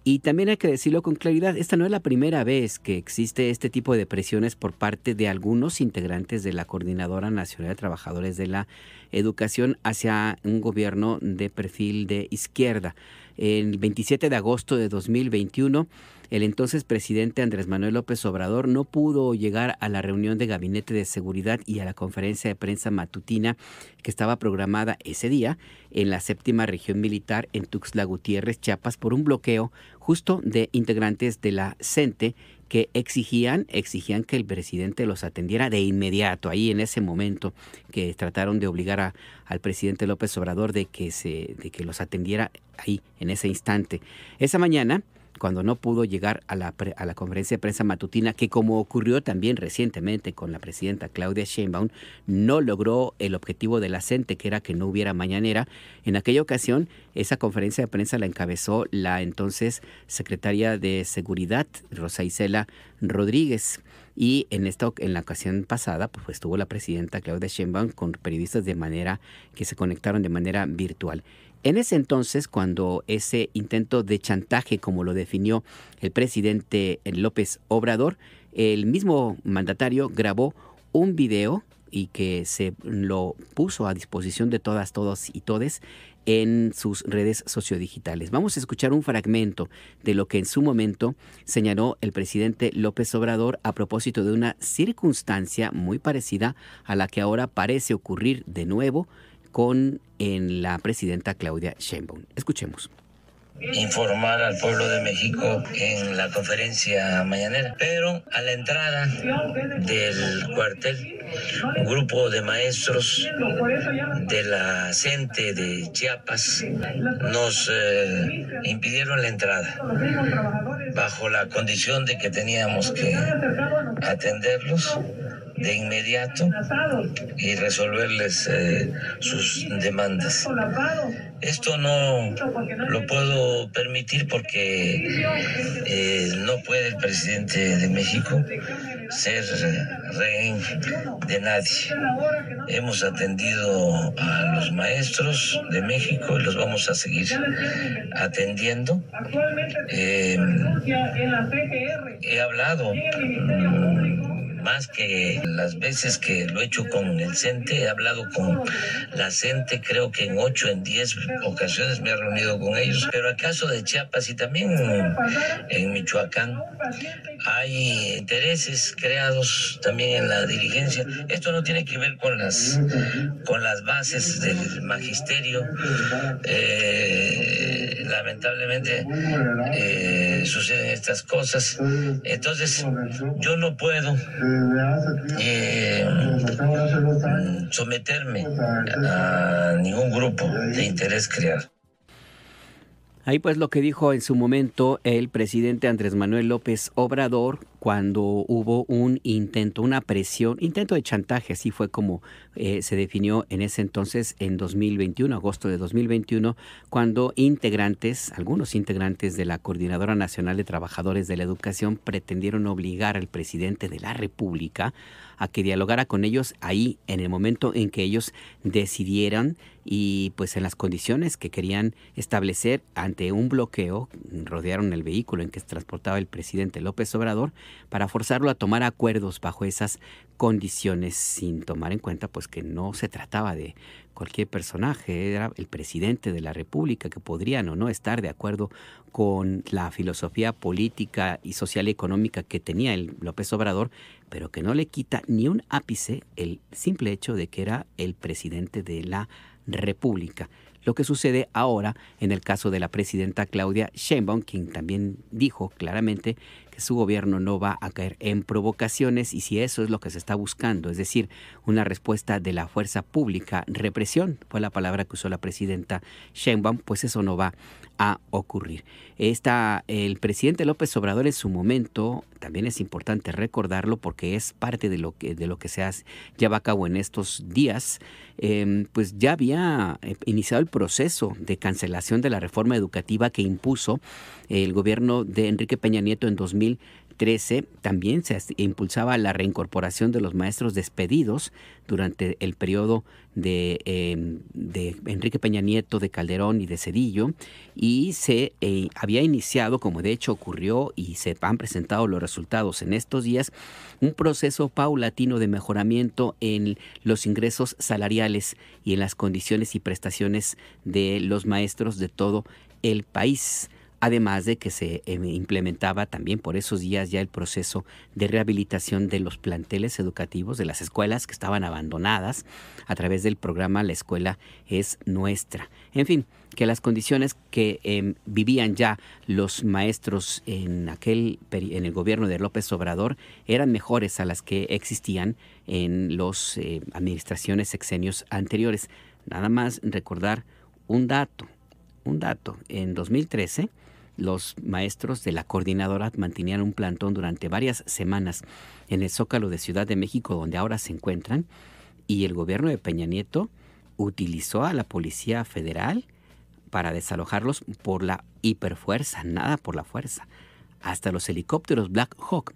B: Y también hay que decirlo con claridad, esta no es la primera vez que existe este tipo de presiones por parte de algunos integrantes de la Coordinadora Nacional de Trabajadores de la Educación hacia un gobierno de perfil de izquierda. El 27 de agosto de 2021, el entonces presidente Andrés Manuel López Obrador no pudo llegar a la reunión de Gabinete de Seguridad y a la conferencia de prensa matutina que estaba programada ese día en la 7ª Región Militar en Tuxtla Gutiérrez, Chiapas, por un bloqueo justo de integrantes de la CENTE que exigían que el presidente los atendiera de inmediato, ahí en ese momento, que trataron de obligar al presidente López Obrador de que los atendiera ahí, en ese instante. Esa mañana, cuando no pudo llegar a la conferencia de prensa matutina, que como ocurrió también recientemente con la presidenta Claudia Sheinbaum, no logró el objetivo de la CENTE, que era que no hubiera mañanera. En aquella ocasión, esa conferencia de prensa la encabezó la entonces secretaria de Seguridad, Rosa Isela Rodríguez. Y en la ocasión pasada, pues estuvo la presidenta Claudia Sheinbaum con periodistas que se conectaron de manera virtual. En ese entonces, cuando ese intento de chantaje, como lo definió el presidente López Obrador, el mismo mandatario grabó un video y que se lo puso a disposición de todas, todos y todes en sus redes sociodigitales. Vamos a escuchar un fragmento de lo que en su momento señaló el presidente López Obrador a propósito de una circunstancia muy parecida a la que ahora parece ocurrir de nuevo en la presidenta Claudia Sheinbaum. Escuchemos.
O: Informar al pueblo de México en la conferencia mañanera, pero a la entrada del cuartel, un grupo de maestros de la CENTE de Chiapas nos impidieron la entrada bajo la condición de que teníamos que atenderlos de inmediato y resolverles sus demandas. Esto no lo puedo permitir porque no puede el presidente de México ser rehén de nadie. Hemos atendido a los maestros de México y los vamos a seguir atendiendo. He hablado más que las veces que lo he hecho con el CENTE, he hablado con la CENTE, creo que en 8, en 10 ocasiones me he reunido con ellos, pero el caso de Chiapas y también en Michoacán hay intereses creados también en la dirigencia. Esto no tiene que ver con las bases del magisterio. Lamentablemente suceden estas cosas. Entonces yo no puedo someterme a ningún grupo de interés creado.
B: Ahí pues lo que dijo en su momento el presidente Andrés Manuel López Obrador cuando hubo un intento de chantaje, así fue como se definió en ese entonces, en 2021, agosto de 2021, cuando algunos integrantes de la Coordinadora Nacional de Trabajadores de la Educación pretendieron obligar al presidente de la República a que dialogara con ellos ahí en el momento en que ellos decidieran y pues en las condiciones que querían establecer ante un bloqueo. Rodearon el vehículo en que se transportaba el presidente López Obrador para forzarlo a tomar acuerdos bajo esas condiciones, sin tomar en cuenta pues que no se trataba de cualquier personaje, era el presidente de la República, que podrían o no estar de acuerdo con la filosofía política y social y económica que tenía el López Obrador, pero que no le quita ni un ápice el simple hecho de que era el presidente de la República. Lo que sucede ahora en el caso de la presidenta Claudia Sheinbaum, quien también dijo claramente que su gobierno no va a caer en provocaciones, y si eso es lo que se está buscando, es decir, una respuesta de la fuerza pública, represión, fue la palabra que usó la presidenta Sheinbaum, pues eso no va a ocurrir. El presidente López Obrador en su momento, también es importante recordarlo porque es parte de lo que se lleva a cabo en estos días, pues ya había iniciado el proceso de cancelación de la reforma educativa que impuso el gobierno de Enrique Peña Nieto en 2013. También se impulsaba la reincorporación de los maestros despedidos durante el periodo de Enrique Peña Nieto, de Calderón y de Zedillo, y se había iniciado, como de hecho ocurrió y se han presentado los resultados en estos días, un proceso paulatino de mejoramiento en los ingresos salariales y en las condiciones y prestaciones de los maestros de todo el país. Además de que se implementaba también por esos días ya el proceso de rehabilitación de los planteles educativos de las escuelas que estaban abandonadas a través del programa La Escuela es Nuestra. En fin, que las condiciones que vivían ya los maestros en el gobierno de López Obrador eran mejores a las que existían en las administraciones sexenios anteriores. Nada más recordar un dato. En 2013, los maestros de la coordinadora mantenían un plantón durante varias semanas en el Zócalo de Ciudad de México, donde ahora se encuentran, y el gobierno de Peña Nieto utilizó a la Policía Federal para desalojarlos por la hiperfuerza, nada por la fuerza. Hasta los helicópteros Black Hawk,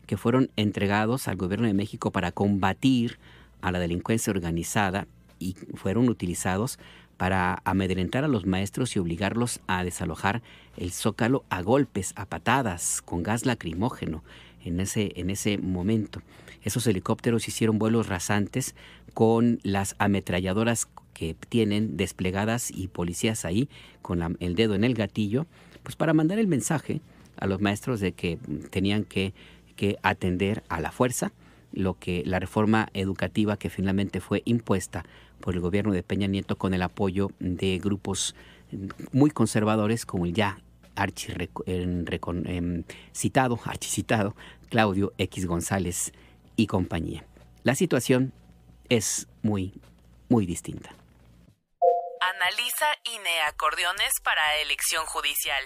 B: que fueron entregados al gobierno de México para combatir a la delincuencia organizada, y fueron utilizados para amedrentar a los maestros y obligarlos a desalojar el Zócalo a golpes, a patadas, con gas lacrimógeno en ese momento. Esos helicópteros hicieron vuelos rasantes con las ametralladoras que tienen desplegadas y policías ahí con el dedo en el gatillo, pues para mandar el mensaje a los maestros de que tenían que atender a la fuerza la reforma educativa que finalmente fue impuesta por el gobierno de Peña Nieto con el apoyo de grupos muy conservadores como el ya archicitado Claudio X González y compañía. La situación es muy, muy distinta.
G: Analiza INE acordeones para elección judicial.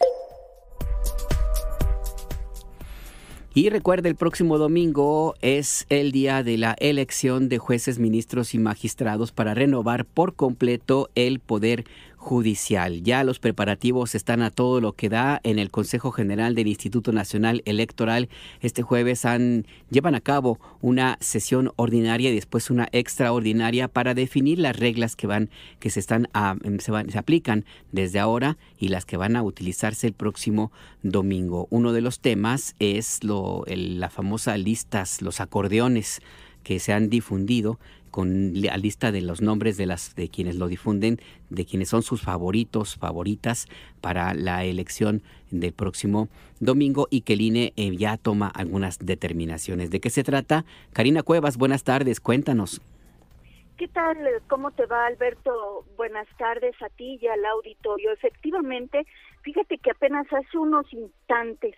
B: Y recuerda, el próximo domingo es el día de la elección de jueces, ministros y magistrados para renovar por completo el Poder Judicial. Ya los preparativos están a todo lo que da en el Consejo General del Instituto Nacional Electoral. Este jueves llevan a cabo una sesión ordinaria y después una extraordinaria para definir las reglas que se aplican desde ahora y las que van a utilizarse el próximo domingo. Uno de los temas es la famosa listas, los acordeones que se han difundido, con la lista de los nombres de quienes lo difunden, de quienes son sus favoritas para la elección del próximo domingo, y que el INE ya toma algunas determinaciones. ¿De qué se trata? Karina Cuevas, buenas tardes, cuéntanos.
P: ¿Qué tal? ¿Cómo te va, Alberto? Buenas tardes a ti y al auditorio. Efectivamente, fíjate que apenas hace unos instantes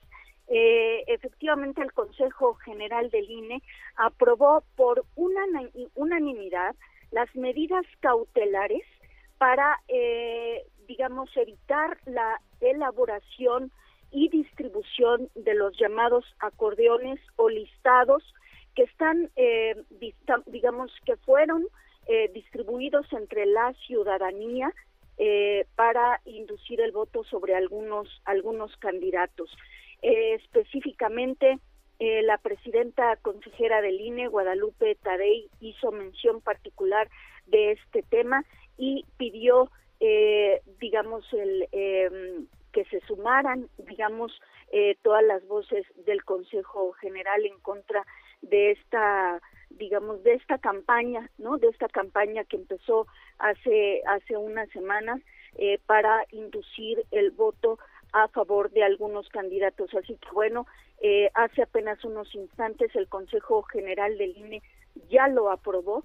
P: efectivamente el Consejo General del INE aprobó por unanimidad las medidas cautelares para, evitar la elaboración y distribución de los llamados acordeones o listados que están, que fueron distribuidos entre la ciudadanía para inducir el voto sobre algunos candidatos. Específicamente, la presidenta consejera del INE, Guadalupe Tadei, hizo mención particular de este tema y pidió, que se sumaran, todas las voces del Consejo General en contra de esta campaña, ¿no? De esta campaña que empezó hace unas semanas para inducir el voto a favor de algunos candidatos. Así que bueno, hace apenas unos instantes el Consejo General del INE ya lo aprobó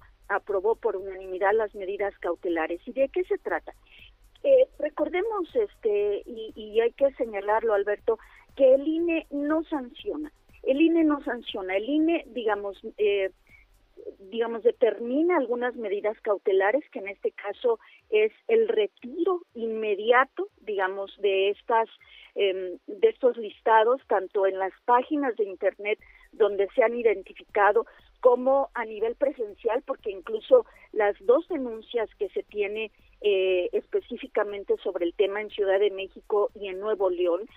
P: por unanimidad las medidas cautelares. ¿Y de qué se trata? Recordemos, y hay que señalarlo, Alberto, que el INE no sanciona. El INE, determina algunas medidas cautelares, que en este caso es el retiro inmediato, de estos listados, tanto en las páginas de internet donde se han identificado, como a nivel presencial, porque incluso las dos denuncias que se tiene específicamente sobre el tema en Ciudad de México y en Nuevo León,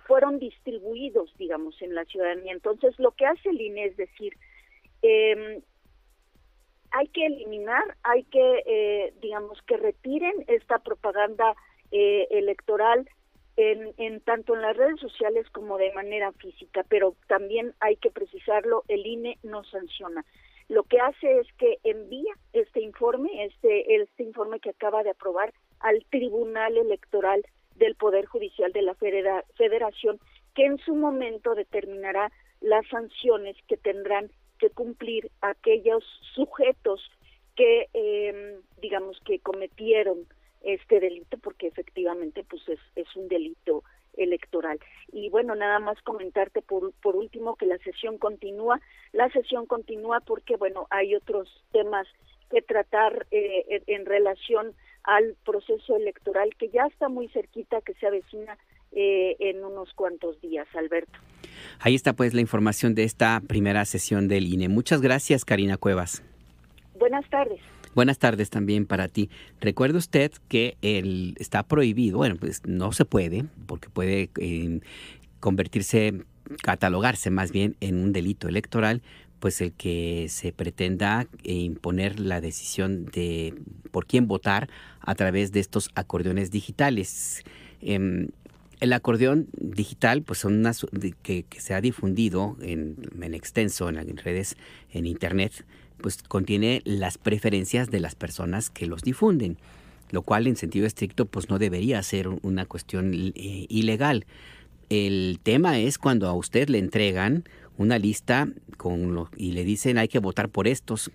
P: fueron distribuidos, en la ciudadanía. Entonces, lo que hace el INE es decir, hay que eliminar, que retiren esta propaganda electoral en tanto en las redes sociales como de manera física, pero también hay que precisarlo, el INE no sanciona. Lo que hace es que envía este informe que acaba de aprobar al Tribunal Electoral del Poder Judicial de la Federación, que en su momento determinará las sanciones que tendrán que cumplir aquellos sujetos que, que cometieron este delito, porque efectivamente pues es un delito electoral. Y bueno, nada más comentarte por último que la sesión continúa porque bueno, hay otros temas que tratar en relación al proceso electoral que ya está muy cerquita, que se avecina en unos cuantos días, Alberto.
B: Ahí está pues la información de esta primera sesión del INE. Muchas gracias, Karina Cuevas.
P: Buenas tardes.
B: Buenas tardes también para ti. Recuerde usted que está prohibido, pues no se puede, porque puede catalogarse más bien en un delito electoral, pues el que se pretenda imponer la decisión de por quién votar a través de estos acordeones digitales. El acordeón digital, pues son que se ha difundido en extenso en redes, en internet, pues contiene las preferencias de las personas que los difunden, lo cual en sentido estricto pues no debería ser una cuestión ilegal. El tema es cuando a usted le entregan una lista y le dicen hay que votar por estos,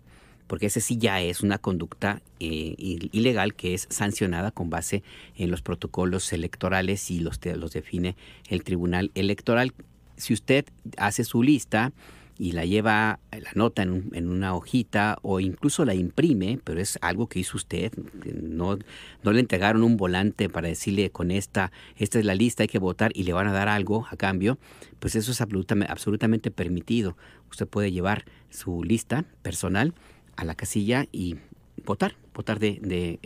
B: porque ese sí ya es una conducta ilegal que es sancionada con base en los protocolos electorales y los define el Tribunal Electoral. Si usted hace su lista y la lleva, la nota en una hojita o incluso la imprime, pero es algo que hizo usted, no le entregaron un volante para decirle con esta es la lista, hay que votar y le van a dar algo a cambio, pues eso es absolutamente permitido. Usted puede llevar su lista personal a la casilla y votar de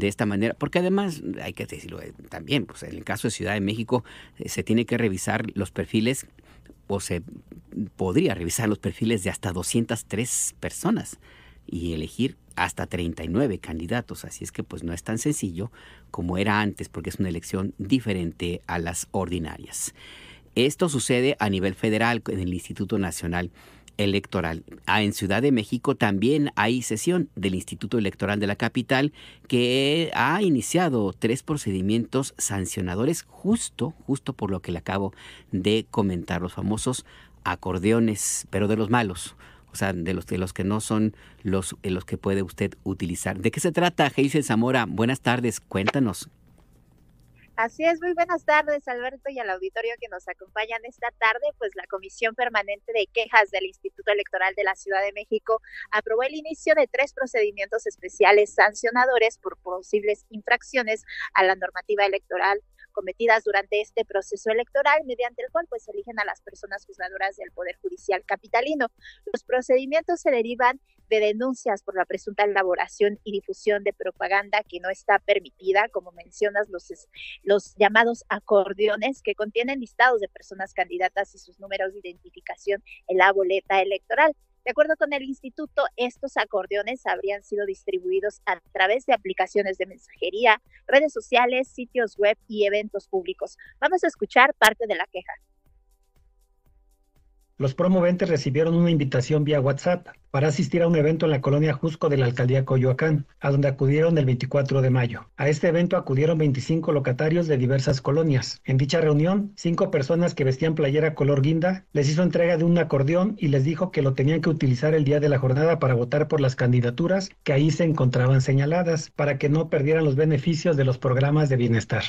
B: esta manera, porque además hay que decirlo también, pues en el caso de Ciudad de México se tiene que revisar los perfiles, o se podría revisar los perfiles de hasta 203 personas y elegir hasta 39 candidatos. Así es que pues no es tan sencillo como era antes, porque es una elección diferente a las ordinarias. Esto sucede a nivel federal en el Instituto Nacional Electoral. En Ciudad de México también hay sesión del Instituto Electoral de la capital, que ha iniciado 3 procedimientos sancionadores justo por lo que le acabo de comentar, los famosos acordeones, pero de los malos, o sea, de los que no son los que puede usted utilizar. ¿De qué se trata, Geisel Zamora? Buenas tardes, cuéntanos.
Q: Así es, muy buenas tardes, Alberto, y al auditorio que nos acompañan esta tarde. Pues la Comisión Permanente de Quejas del Instituto Electoral de la Ciudad de México aprobó el inicio de 3 procedimientos especiales sancionadores por posibles infracciones a la normativa electoral cometidas durante este proceso electoral, mediante el cual pues eligen a las personas juzgadoras del Poder Judicial capitalino. Los procedimientos se derivan de denuncias por la presunta elaboración y difusión de propaganda que no está permitida, como mencionas, los llamados acordeones, que contienen listados de personas candidatas y sus números de identificación en la boleta electoral. De acuerdo con el instituto, estos acordeones habrían sido distribuidos a través de aplicaciones de mensajería, redes sociales, sitios web y eventos públicos. Vamos a escuchar parte de la queja.
R: Los promoventes recibieron una invitación vía WhatsApp para asistir a un evento en la colonia Jusco de la alcaldía Coyoacán, a donde acudieron el 24 de mayo. A este evento acudieron 25 locatarios de diversas colonias. En dicha reunión, 5 personas que vestían playera color guinda les hizo entrega de un acordeón y les dijo que lo tenían que utilizar el día de la jornada para votar por las candidaturas que ahí se encontraban señaladas, para que no perdieran los beneficios de los programas de bienestar.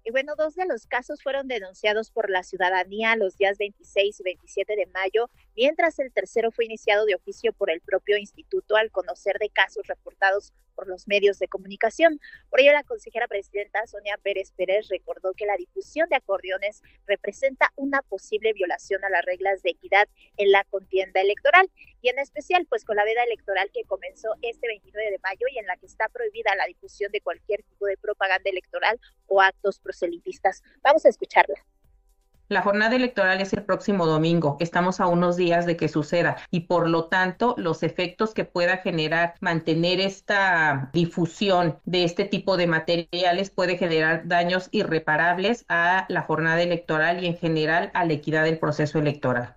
Q: Y bueno, 2 de los casos fueron denunciados por la ciudadanía los días 26 y 27 de mayo, mientras el tercero fue iniciado de oficio por el propio instituto al conocer de casos reportados por los medios de comunicación. Por ello, la consejera presidenta Sonia Pérez recordó que la difusión de acordeones representa una posible violación a las reglas de equidad en la contienda electoral, y en especial pues con la veda electoral que comenzó este 29 de mayo y en la que está prohibida la difusión de cualquier tipo de propaganda electoral o actos proselitistas. Vamos a escucharla.
S: La jornada electoral es el próximo domingo, estamos a unos días de que suceda y por lo tanto los efectos que pueda generar mantener esta difusión de este tipo de materiales puede generar daños irreparables a la jornada electoral y en general a la equidad del proceso electoral.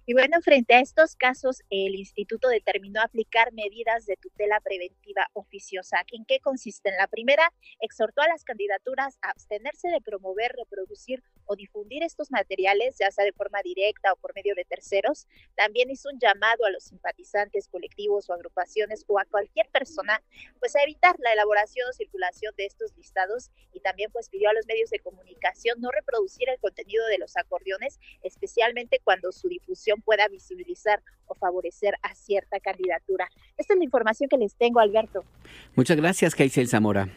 Q: Y bueno, frente a estos casos, el instituto determinó aplicar medidas de tutela preventiva oficiosa. ¿En qué consisten? La primera, exhortó a las candidaturas a abstenerse de promover, reproducir o difundir estos materiales, ya sea de forma directa o por medio de terceros. También hizo un llamado a los simpatizantes, colectivos o agrupaciones o a cualquier persona, pues a evitar la elaboración o circulación de estos listados, y también pues pidió a los medios de comunicación no reproducir el contenido de los acordeones, especialmente cuando su difusión pueda visibilizar o favorecer a cierta candidatura. Esta es la información que les tengo, Alberto.
B: Muchas gracias, Geisel Zamora.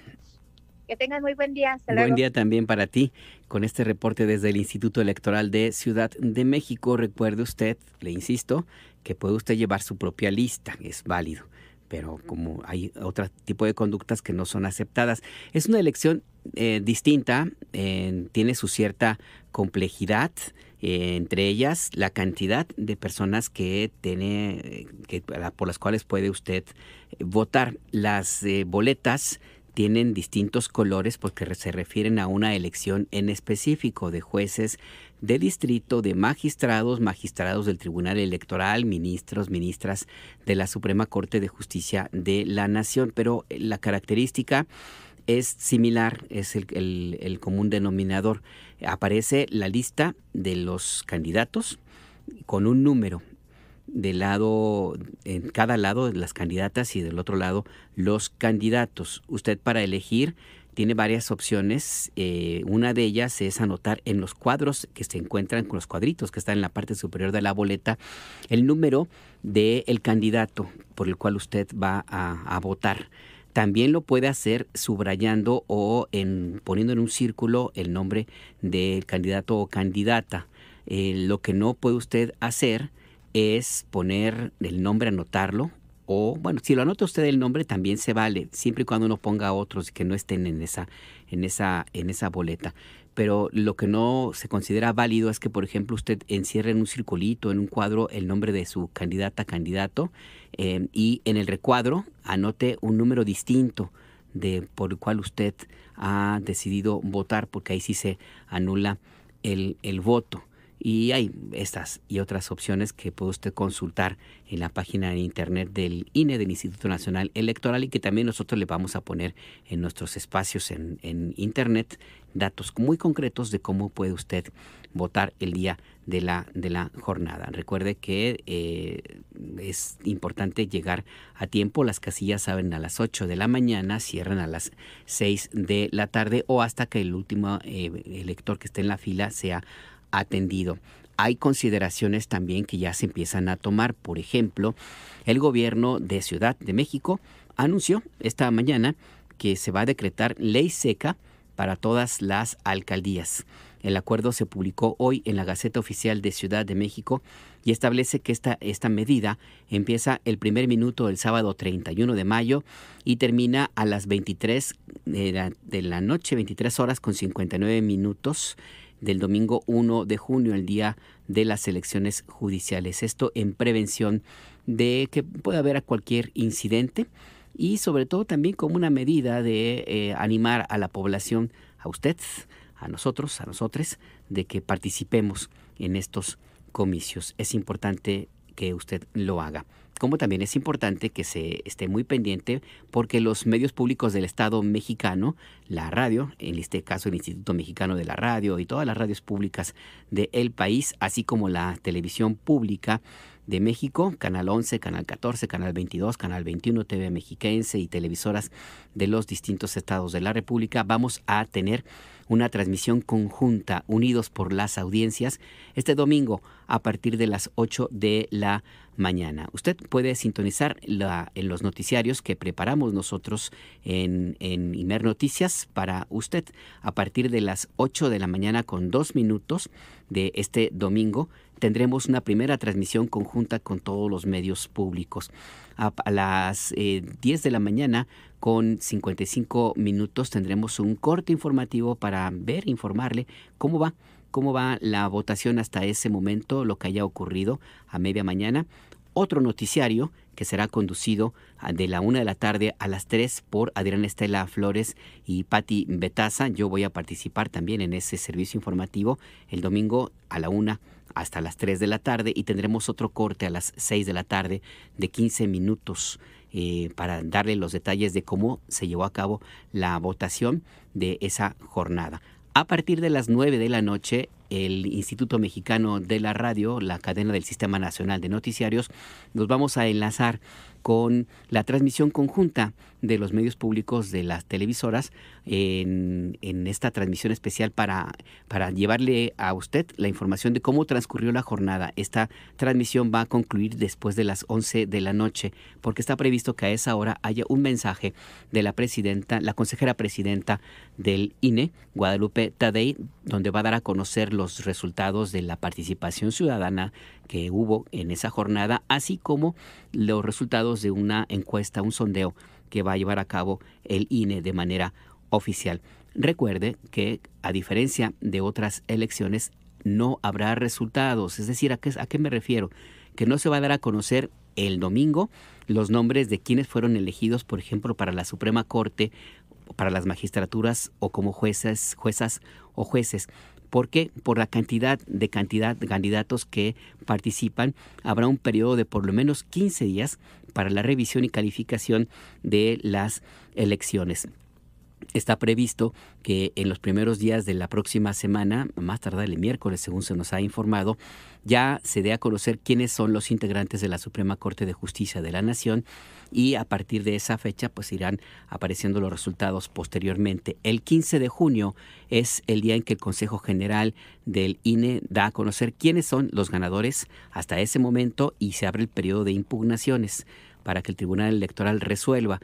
Q: Que tengan muy buen día. Hasta luego.
B: Buen día también para ti con este reporte desde el Instituto Electoral de Ciudad de México. Recuerde usted, le insisto, que puede usted llevar su propia lista, es válido, pero como hay otro tipo de conductas que no son aceptadas. Es una elección distinta, tiene su cierta complejidad, entre ellas la cantidad de personas por las cuales puede usted votar. Las boletas tienen distintos colores porque se refieren a una elección en específico de jueces de distrito, de magistrados del Tribunal Electoral, ministros, ministras de la Suprema Corte de Justicia de la Nación. Pero la característica es similar, es el común denominador. Aparece la lista de los candidatos con un número en cada lado de las candidatas y del otro lado los candidatos. Usted, para elegir tiene varias opciones. Una de ellas es anotar en los cuadros que se encuentran con los cuadritos que están en la parte superior de la boleta el número del candidato por el cual usted va a votar. También lo puede hacer subrayando o poniendo en un círculo el nombre del candidato o candidata. Lo que no puede usted hacer es poner el nombre, anotarlo. O, bueno, si lo anota usted el nombre también se vale, siempre y cuando uno ponga otros que no estén en esa boleta. Pero lo que no se considera válido es que, por ejemplo, usted encierre en un circulito, en un cuadro, el nombre de su candidata, candidato, y en el recuadro anote un número distinto por el cual usted ha decidido votar, porque ahí sí se anula el voto. Y hay estas y otras opciones que puede usted consultar en la página de internet del INE, del Instituto Nacional Electoral, y que también nosotros le vamos a poner en nuestros espacios en internet datos muy concretos de cómo puede usted votar el día de la jornada. Recuerde que es importante llegar a tiempo. Las casillas abren a las 8 de la mañana, cierran a las 6 de la tarde o hasta que el último elector que esté en la fila sea atendido. Hay consideraciones también que ya se empiezan a tomar. Por ejemplo, el gobierno de Ciudad de México anunció esta mañana que se va a decretar ley seca para todas las alcaldías. El acuerdo se publicó hoy en la Gaceta Oficial de Ciudad de México y establece que esta medida empieza el primer minuto del sábado 31 de mayo y termina a las 23 de la noche, 23 horas con 59 minutos del domingo 1 de junio, el día de las elecciones judiciales. Esto en prevención de que pueda haber cualquier incidente y sobre todo también como una medida de animar a la población, a usted, a nosotros, a nosotres, de que participemos en estos comicios. Es importante que usted lo haga. Como también es importante que se esté muy pendiente porque los medios públicos del Estado mexicano, la radio, en este caso el Instituto Mexicano de la Radio y todas las radios públicas del país, así como la televisión pública de México, Canal 11, Canal 14, Canal 22, Canal 21, TV Mexiquense y televisoras de los distintos estados de la República, vamos a tener una transmisión conjunta, unidos por las audiencias, este domingo a partir de las 8 de la mañana. Usted puede sintonizar en los noticiarios que preparamos nosotros en Imer Noticias para usted a partir de las 8 de la mañana con 2 minutos de este domingo. Tendremos una primera transmisión conjunta con todos los medios públicos. A las 10 de la mañana con 55 minutos tendremos un corte informativo para informarle cómo va la votación hasta ese momento, lo que haya ocurrido a media mañana. Otro noticiario que será conducido de la 1 de la tarde a las 3 por Adriana Estela Flores y Patti Betaza. Yo voy a participar también en ese servicio informativo el domingo a la 1 hasta las 3 de la tarde y tendremos otro corte a las 6 de la tarde de 15 minutos para darle los detalles de cómo se llevó a cabo la votación de esa jornada. A partir de las 9 de la noche, el Instituto Mexicano de la Radio, la cadena del Sistema Nacional de Noticiarios, nos vamos a enlazar con la transmisión conjunta de los medios públicos de las televisoras en esta transmisión especial para llevarle a usted la información de cómo transcurrió la jornada. Esta transmisión va a concluir después de las 11 de la noche porque está previsto que a esa hora haya un mensaje de la presidenta, la consejera presidenta del INE, Guadalupe Tadei, donde va a dar a conocer los resultados de la participación ciudadana que hubo en esa jornada, así como los resultados de una encuesta, un sondeo que va a llevar a cabo el INE de manera oficial. Recuerde que, a diferencia de otras elecciones, no habrá resultados. Es decir, ¿a qué me refiero? Que no se va a dar a conocer el domingo los nombres de quienes fueron elegidos, por ejemplo, para la Suprema Corte, para las magistraturas o como juezas o jueces. ¿Por qué? Por la cantidad de candidatos que participan, habrá un periodo de por lo menos 15 días para la revisión y calificación de las elecciones. Está previsto que en los primeros días de la próxima semana, más tardar el miércoles, según se nos ha informado, ya se dé a conocer quiénes son los integrantes de la Suprema Corte de Justicia de la Nación, y a partir de esa fecha pues irán apareciendo los resultados posteriormente. El 15 de junio es el día en que el Consejo General del INE da a conocer quiénes son los ganadores hasta ese momento, y se abre el periodo de impugnaciones para que el Tribunal Electoral resuelva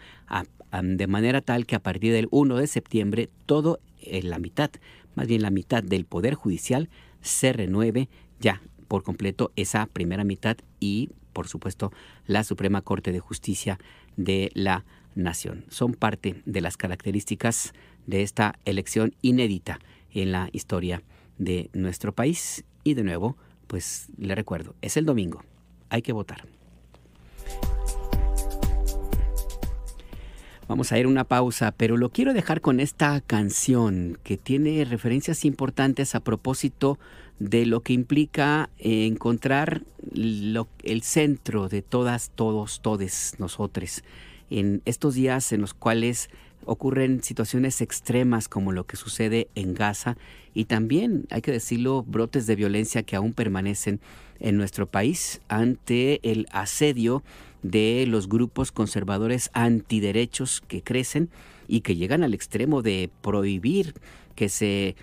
B: de manera tal que a partir del 1 de septiembre todo la mitad del Poder Judicial se renueve ya por completo esa primera mitad, y por supuesto la Suprema Corte de Justicia de la Nación. Son parte de las características de esta elección inédita en la historia de nuestro país. Y de nuevo, pues le recuerdo, es el domingo, hay que votar. Vamos a ir a una pausa, pero lo quiero dejar con esta canción que tiene referencias importantes a propósito de lo que implica encontrar el centro de todas, todos, todes, nosotros. En estos días en los cuales ocurren situaciones extremas como lo que sucede en Gaza, y también, hay que decirlo, brotes de violencia que aún permanecen en nuestro país ante el asedio de los grupos conservadores antiderechos que crecen y que llegan al extremo de prohibir que se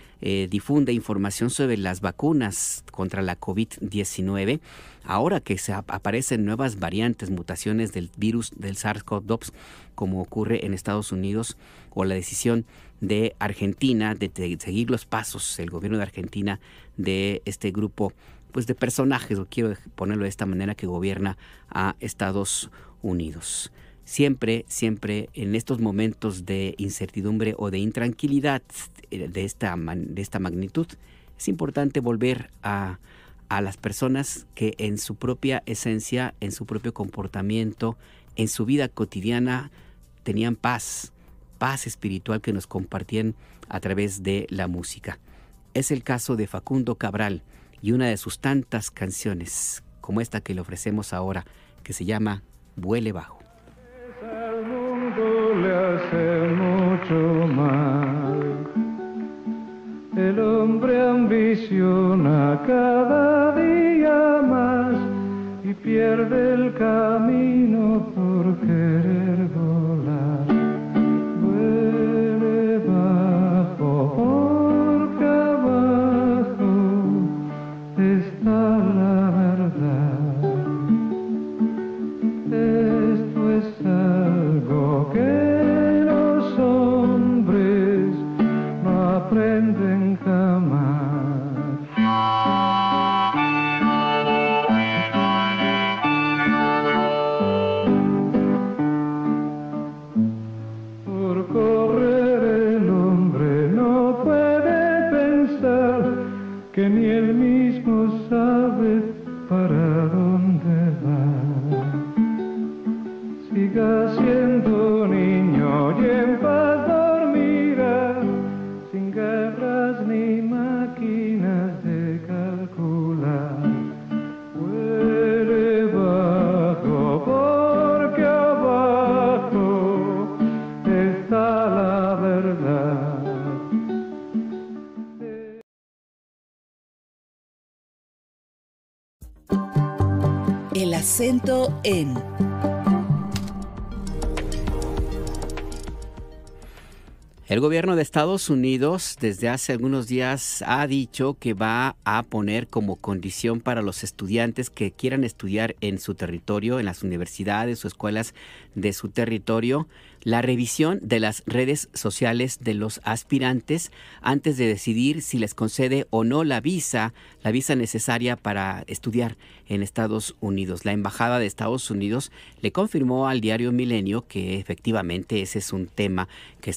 B: difunda información sobre las vacunas contra la COVID-19, ahora que aparecen nuevas variantes, mutaciones del virus del SARS-CoV-2, como ocurre en Estados Unidos, o la decisión de Argentina de seguir los pasos, el gobierno de Argentina, de este grupo pues de personajes, o quiero ponerlo de esta manera, que gobierna a Estados Unidos. Siempre, siempre en estos momentos de incertidumbre o de intranquilidad de esta magnitud, es importante volver a las personas que en su propia esencia, en su propio comportamiento, en su vida cotidiana, tenían paz espiritual que nos compartían a través de la música. Es el caso de Facundo Cabral y una de sus tantas canciones, como esta que le ofrecemos ahora, que se llama Vuele Bajo.
T: Al mundo le hace mucho mal. El hombre ambiciona cada día más y pierde el camino por querer volar. Vuele bajo, porque abajo está la verdad. Esto es algo que los hombres no aprenden jamás. Por correr el hombre no puede pensar que ni él mismo sabe para dónde va. Siga siendo niño y en paz dormirá, sin guerras ni máquinas de calcular. Vuele bajo, porque abajo está la verdad.
H: El acento en.
B: El gobierno de Estados Unidos desde hace algunos días ha dicho que va a poner como condición para los estudiantes que quieran estudiar en su territorio, en las universidades o escuelas de su territorio, la revisión de las redes sociales de los aspirantes antes de decidir si les concede o no la visa necesaria para estudiar en Estados Unidos. La Embajada de Estados Unidos le confirmó al diario Milenio que efectivamente ese es un tema que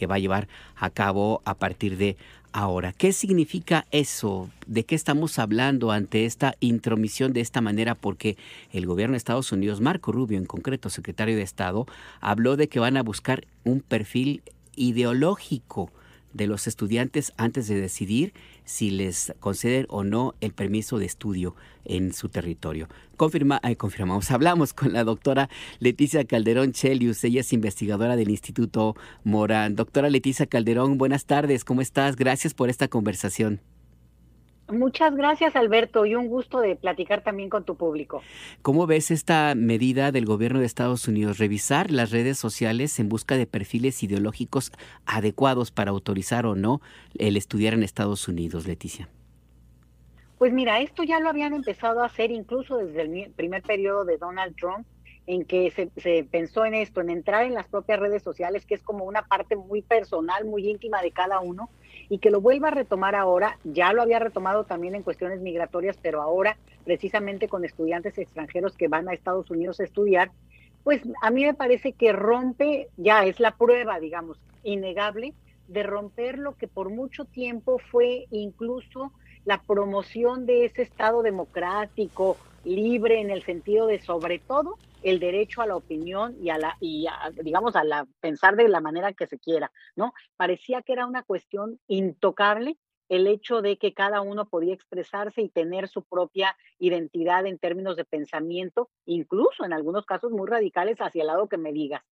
B: va a llevar a cabo a partir de ahora. ¿Qué significa eso? ¿De qué estamos hablando ante esta intromisión de esta manera? Porque el gobierno de Estados Unidos, Marco Rubio en concreto, secretario de Estado, habló de que van a buscar un perfil ideológico de los estudiantes antes de decidir si les conceden o no el permiso de estudio en su territorio. Hablamos con la doctora Leticia Calderón Chelius, ella es investigadora del Instituto Morán. Doctora Leticia Calderón, buenas tardes, ¿cómo estás? Gracias por esta conversación.
U: Muchas gracias, Alberto, y un gusto de platicar también con tu público.
B: ¿Cómo ves esta medida del gobierno de Estados Unidos? Revisar las redes sociales en busca de perfiles ideológicos adecuados para autorizar o no el estudiar en Estados Unidos, Leticia.
U: Pues mira, esto ya lo habían empezado a hacer incluso desde el primer periodo de Donald Trump, en que se pensó en esto, en entrar en las propias redes sociales, que es como una parte muy personal, muy íntima de cada uno, y que lo vuelva a retomar ahora. Ya lo había retomado también en cuestiones migratorias, pero ahora precisamente con estudiantes extranjeros que van a Estados Unidos a estudiar, pues a mí me parece que rompe, ya es la prueba, digamos, innegable, de romper lo que por mucho tiempo fue incluso la promoción de ese Estado democrático, libre en el sentido de, sobre todo, el derecho a la opinión y digamos, a pensar de la manera que se quiera, ¿no? Parecía que era una cuestión intocable el hecho de que cada uno podía expresarse y tener su propia identidad en términos de pensamiento, incluso en algunos casos muy radicales hacia el lado que me digas.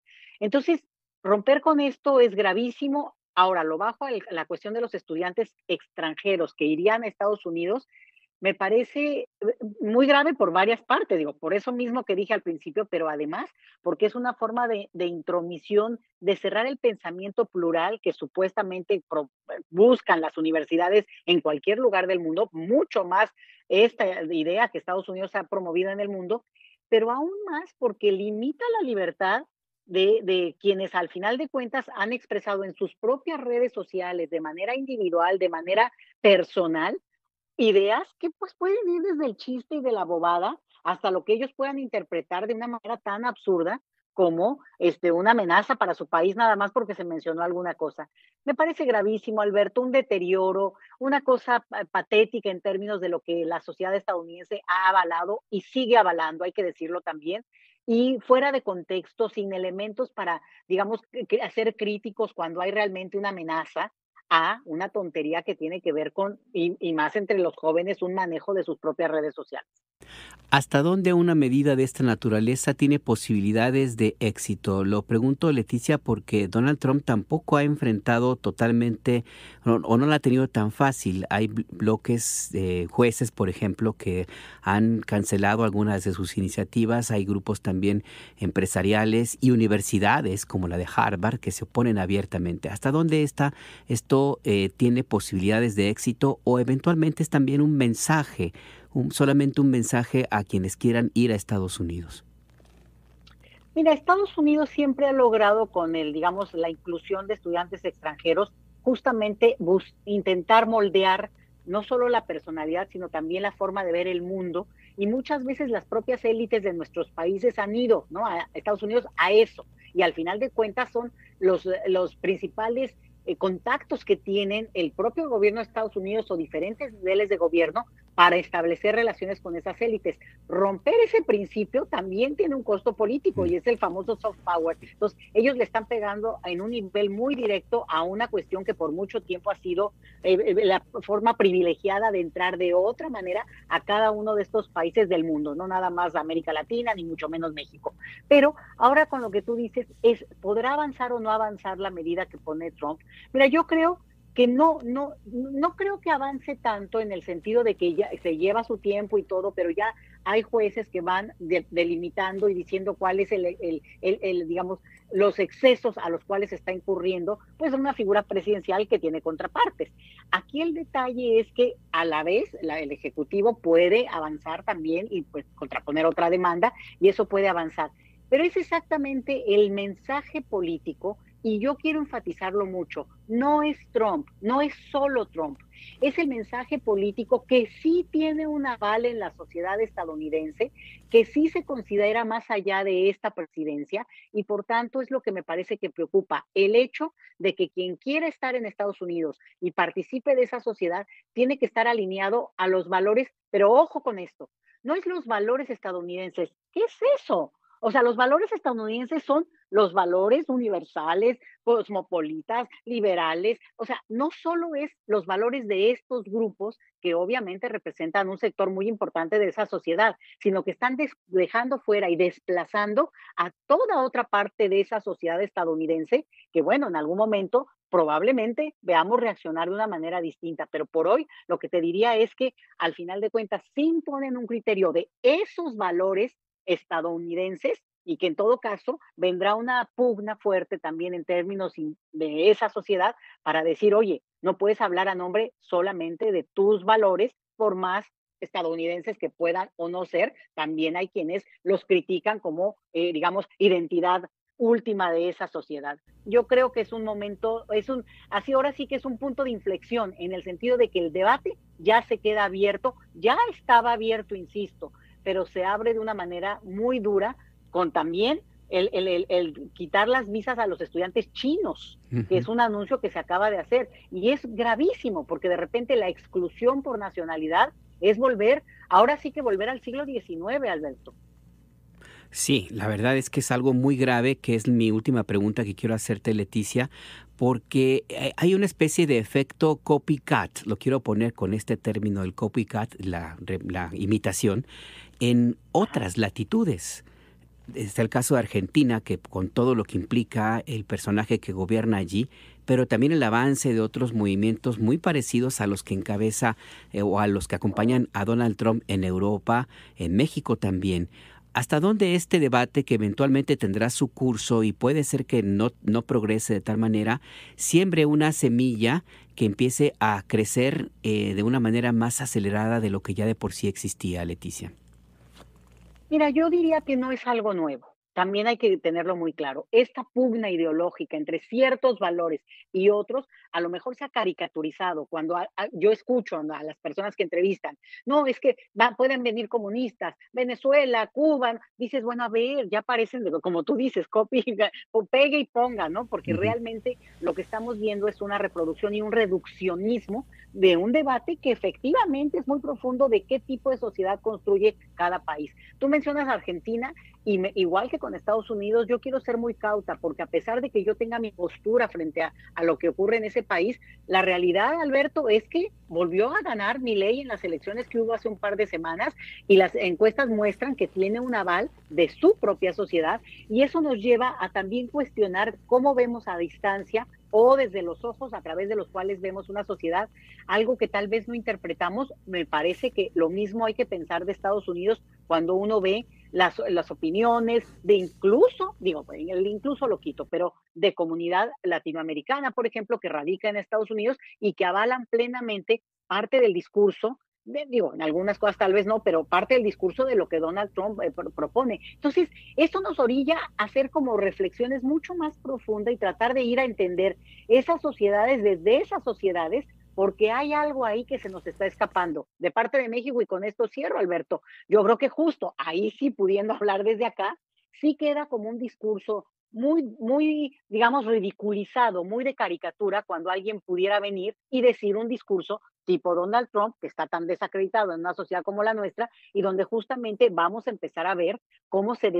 U: Entonces, romper con esto es gravísimo. Ahora, lo bajo a la cuestión de los estudiantes extranjeros que irían a Estados Unidos, me parece muy grave por varias partes, digo, por eso mismo que dije al principio, pero además porque es una forma de intromisión, de cerrar el pensamiento plural que supuestamente buscan las universidades en cualquier lugar del mundo, mucho más esta idea que Estados Unidos ha promovido en el mundo, pero aún más porque limita la libertad de quienes al final de cuentas han expresado en sus propias redes sociales, de manera individual, de manera personal, ideas que pues pueden ir desde el chiste y de la bobada hasta lo que ellos puedan interpretar de una manera tan absurda como una amenaza para su país nada más porque se mencionó alguna cosa. Me parece gravísimo, Alberto, un deterioro, una cosa patética en términos de lo que la sociedad estadounidense ha avalado y sigue avalando, hay que decirlo también, y fuera de contexto, sin elementos para, digamos, ser críticos cuando hay realmente una amenaza a una tontería que tiene que ver con, y más entre los jóvenes, un manejo de sus propias redes sociales.
B: ¿Hasta dónde una medida de esta naturaleza tiene posibilidades de éxito? Lo pregunto, Leticia, porque Donald Trump tampoco ha enfrentado totalmente, o no la ha tenido tan fácil. Hay bloques de jueces, por ejemplo, que han cancelado algunas de sus iniciativas. Hay grupos también empresariales y universidades, como la de Harvard, que se oponen abiertamente. ¿Hasta dónde esto tiene posibilidades de éxito o eventualmente es también un mensaje? Solamente un mensaje a quienes quieran ir a Estados Unidos?
U: Mira, Estados Unidos siempre ha logrado con digamos, la inclusión de estudiantes extranjeros, justamente intentar moldear no solo la personalidad, sino también la forma de ver el mundo. Y muchas veces las propias élites de nuestros países han ido, ¿no?, a Estados Unidos a eso. Y al final de cuentas son los principales contactos que tienen el propio gobierno de Estados Unidos o diferentes niveles de gobierno para establecer relaciones con esas élites. Romper ese principio también tiene un costo político y es el famoso soft power. Entonces, ellos le están pegando en un nivel muy directo a una cuestión que por mucho tiempo ha sido la forma privilegiada de entrar de otra manera a cada uno de estos países del mundo, no nada más América Latina, ni mucho menos México. Pero ahora con lo que tú dices, ¿podrá avanzar o no avanzar la medida que pone Trump? Mira, yo creo que no creo que avance tanto en el sentido de que ya se lleva su tiempo y todo, pero ya hay jueces que van delimitando y diciendo cuál es digamos, los excesos a los cuales está incurriendo, pues es una figura presidencial que tiene contrapartes. Aquí el detalle es que a la vez el Ejecutivo puede avanzar también y pues contraponer otra demanda y eso puede avanzar. Pero es exactamente el mensaje político. Y yo quiero enfatizarlo mucho, no es Trump, no es solo Trump, es el mensaje político que sí tiene un aval en la sociedad estadounidense, que sí se considera más allá de esta presidencia y por tanto es lo que me parece que preocupa, el hecho de que quien quiera estar en Estados Unidos y participe de esa sociedad tiene que estar alineado a los valores, pero ojo con esto, no es los valores estadounidenses, ¿qué es eso? O sea, los valores estadounidenses son los valores universales, cosmopolitas, liberales. O sea, no solo es los valores de estos grupos que obviamente representan un sector muy importante de esa sociedad, sino que están dejando fuera y desplazando a toda otra parte de esa sociedad estadounidense que, bueno, en algún momento probablemente veamos reaccionar de una manera distinta, pero por hoy lo que te diría es que al final de cuentas sí imponen un criterio de esos valores estadounidenses y que en todo caso vendrá una pugna fuerte también en términos de esa sociedad para decir, oye, no puedes hablar a nombre solamente de tus valores, por más estadounidenses que puedan o no ser, también hay quienes los critican como, digamos, identidad última de esa sociedad. Yo creo que es un momento, así ahora sí que es un punto de inflexión en el sentido de que el debate ya se queda abierto, ya estaba abierto, insisto, pero se abre de una manera muy dura con también el quitar las visas a los estudiantes chinos, que es un anuncio que se acaba de hacer y es gravísimo porque de repente la exclusión por nacionalidad es ahora sí que volver al siglo XIX, Alberto.
B: Sí, la verdad es que es algo muy grave, que es mi última pregunta que quiero hacerte, Leticia, porque hay una especie de efecto copycat, lo quiero poner con este término, el copycat, la imitación, en otras latitudes. Está el caso de Argentina, que con todo lo que implica el personaje que gobierna allí, pero también el avance de otros movimientos muy parecidos a los que encabeza o a los que acompañan a Donald Trump en Europa, en México también. ¿Hasta dónde este debate, que eventualmente tendrá su curso y puede ser que no progrese de tal manera, siembre una semilla que empiece a crecer de una manera más acelerada de lo que ya de por sí existía, Leticia?
U: Mira, yo diría que no es algo nuevo. También hay que tenerlo muy claro. Esta pugna ideológica entre ciertos valores y otros, a lo mejor se ha caricaturizado. Cuando yo escucho a las personas que entrevistan, no, es que pueden venir comunistas, Venezuela, Cuba, dices, bueno, a ver, ya parecen, como tú dices, pegue y ponga, ¿no? Porque realmente lo que estamos viendo es una reproducción y un reduccionismo de un debate que efectivamente es muy profundo de qué tipo de sociedad construye cada país. Tú mencionas a Argentina y igual que con Estados Unidos, yo quiero ser muy cauta porque a pesar de que yo tenga mi postura frente a lo que ocurre en ese país, la realidad, Alberto, es que volvió a ganar Milei en las elecciones que hubo hace un par de semanas y las encuestas muestran que tiene un aval de su propia sociedad y eso nos lleva a también cuestionar cómo vemos a distancia o desde los ojos a través de los cuales vemos una sociedad, algo que tal vez no interpretamos. Me parece que lo mismo hay que pensar de Estados Unidos cuando uno ve las opiniones de incluso lo quito, pero de comunidad latinoamericana, por ejemplo, que radica en Estados Unidos y que avalan plenamente parte del discurso, en algunas cosas tal vez no, pero parte del discurso de lo que Donald Trump propone. Entonces, esto nos orilla a hacer como reflexiones mucho más profundas y tratar de ir a entender esas sociedades desde esas sociedades, porque hay algo ahí que se nos está escapando de parte de México y con esto cierro, Alberto. Yo creo que justo ahí sí, pudiendo hablar desde acá, sí queda como un discurso muy, digamos, ridiculizado, muy de caricatura cuando alguien pudiera venir y decir un discurso tipo Donald Trump, que está tan desacreditado en una sociedad como la nuestra y donde justamente vamos a empezar a ver cómo se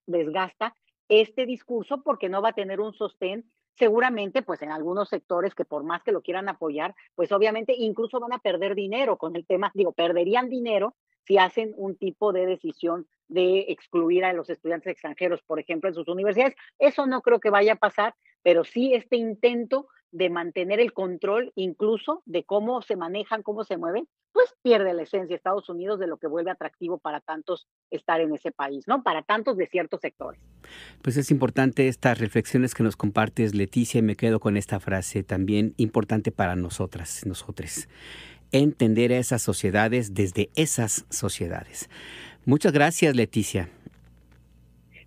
U: desgasta este discurso porque no va a tener un sostén. Seguramente, pues en algunos sectores que por más que lo quieran apoyar, pues obviamente incluso van a perder dinero con el tema, perderían dinero si hacen un tipo de decisión de excluir a los estudiantes extranjeros, por ejemplo, en sus universidades. Eso no creo que vaya a pasar, pero sí este intento de mantener el control incluso de cómo se manejan, cómo se mueven, pues pierde la esencia Estados Unidos de lo que vuelve atractivo para tantos estar en ese país, ¿no? Para tantos de ciertos sectores.
B: Pues es importante estas reflexiones que nos compartes, Leticia, y me quedo con esta frase también importante para nosotros. Entender a esas sociedades desde esas sociedades. Muchas gracias, Leticia.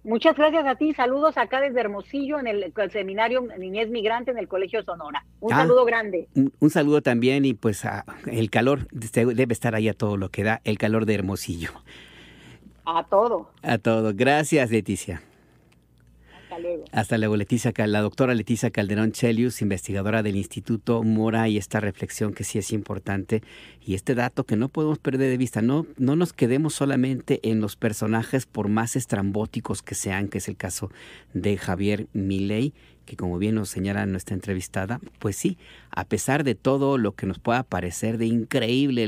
U: Muchas gracias a ti. Saludos acá desde Hermosillo en el seminario Niñez Migrante en el Colegio Sonora. Un saludo grande.
B: Un saludo también y pues el calor debe estar ahí a todo lo que da, el calor de Hermosillo.
U: A todo.
B: A todo. Gracias, Leticia.
U: Hasta luego.
B: Hasta luego, la doctora Leticia Calderón Chelius, investigadora del Instituto Mora, y esta reflexión que sí es importante y este dato que no podemos perder de vista. No nos quedemos solamente en los personajes, por más estrambóticos que sean, que es el caso de Javier Milei, que como bien nos señala nuestra entrevistada, pues sí, a pesar de todo lo que nos pueda parecer de increíble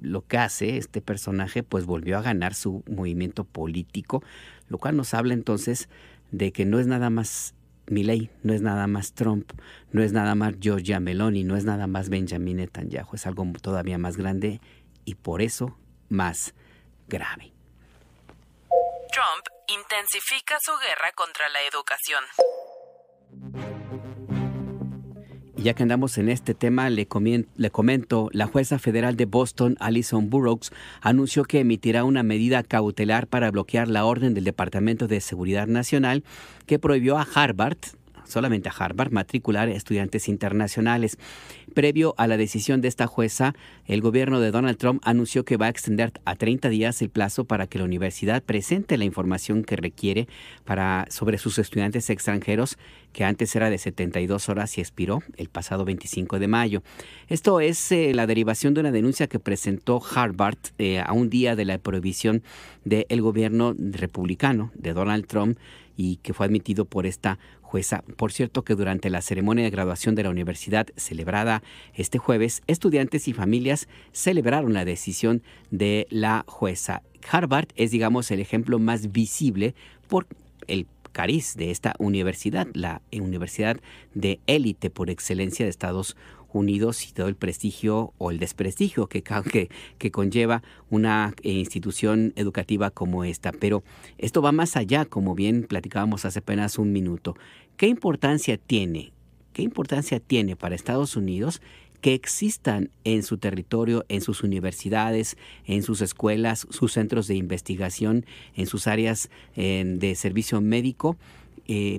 B: lo que hace este personaje, pues volvió a ganar su movimiento político, lo cual nos habla entonces de que no es nada más Milei, no es nada más Trump, no es nada más Giorgia Meloni, no es nada más Benjamin Netanyahu, es algo todavía más grande y por eso más grave.
G: Trump intensifica su guerra contra la educación.
B: Y ya que andamos en este tema, le comento, la jueza federal de Boston, Alison Burroughs, anunció que emitirá una medida cautelar para bloquear la orden del Departamento de Seguridad Nacional que prohibió a Harvard, solamente a Harvard, matricular estudiantes internacionales. Previo a la decisión de esta jueza, el gobierno de Donald Trump anunció que va a extender a 30 días el plazo para que la universidad presente la información que requiere sobre sus estudiantes extranjeros, que antes era de 72 horas y expiró el pasado 25 de mayo. Esto es la derivación de una denuncia que presentó Harvard a un día de la prohibición del gobierno republicano de Donald Trump y que fue admitido por esta jueza. Por cierto que durante la ceremonia de graduación de la universidad celebrada este jueves, estudiantes y familias celebraron la decisión de la jueza. Harvard es, digamos, el ejemplo más visible por el cariz de esta universidad, la universidad de élite por excelencia de Estados Unidos y todo el prestigio o el desprestigio que conlleva una institución educativa como esta. Pero esto va más allá, como bien platicábamos hace apenas un minuto. ¿Qué importancia tiene para Estados Unidos que existan en su territorio, en sus universidades, en sus escuelas, sus centros de investigación, en sus áreas de servicio médico,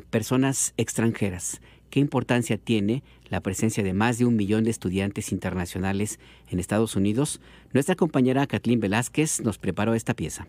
B: personas extranjeras? ¿Qué importancia tiene la presencia de más de 1 millón de estudiantes internacionales en Estados Unidos? Nuestra compañera Kathleen Velázquez nos preparó esta pieza.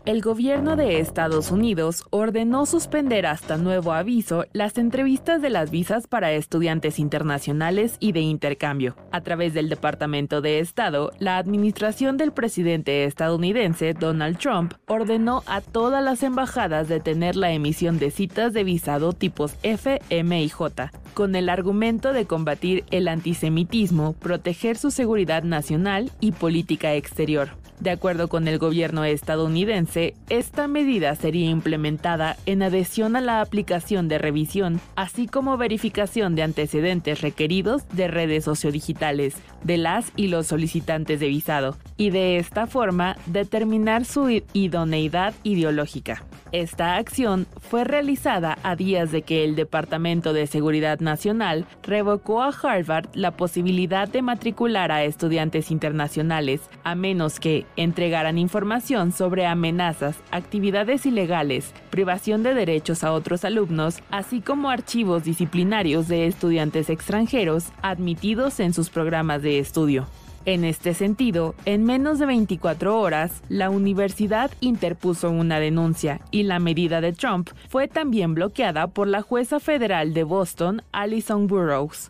G: El gobierno de Estados Unidos ordenó suspender hasta nuevo aviso las entrevistas de las visas para estudiantes internacionales y de intercambio. A través del Departamento de Estado, la administración del presidente estadounidense Donald Trump ordenó a todas las embajadas detener la emisión de citas de visado tipos F, M y J, con el argumento de combatir el antisemitismo, proteger su seguridad nacional y política exterior. De acuerdo con el gobierno estadounidense, esta medida sería implementada en adhesión a la aplicación de revisión, así como verificación de antecedentes requeridos de redes sociodigitales de las y los solicitantes de visado, y de esta forma determinar su idoneidad ideológica. Esta acción fue realizada a días de que el Departamento de Seguridad Nacional revocó a Harvard la posibilidad de matricular a estudiantes internacionales, a menos que entregaran información sobre amenazas, actividades ilegales, privación de derechos a otros alumnos, así como archivos disciplinarios de estudiantes extranjeros admitidos en sus programas de estudio. En este sentido, en menos de 24 horas, la universidad interpuso una denuncia y la medida de Trump fue también bloqueada por la jueza federal de Boston, Alison Burroughs.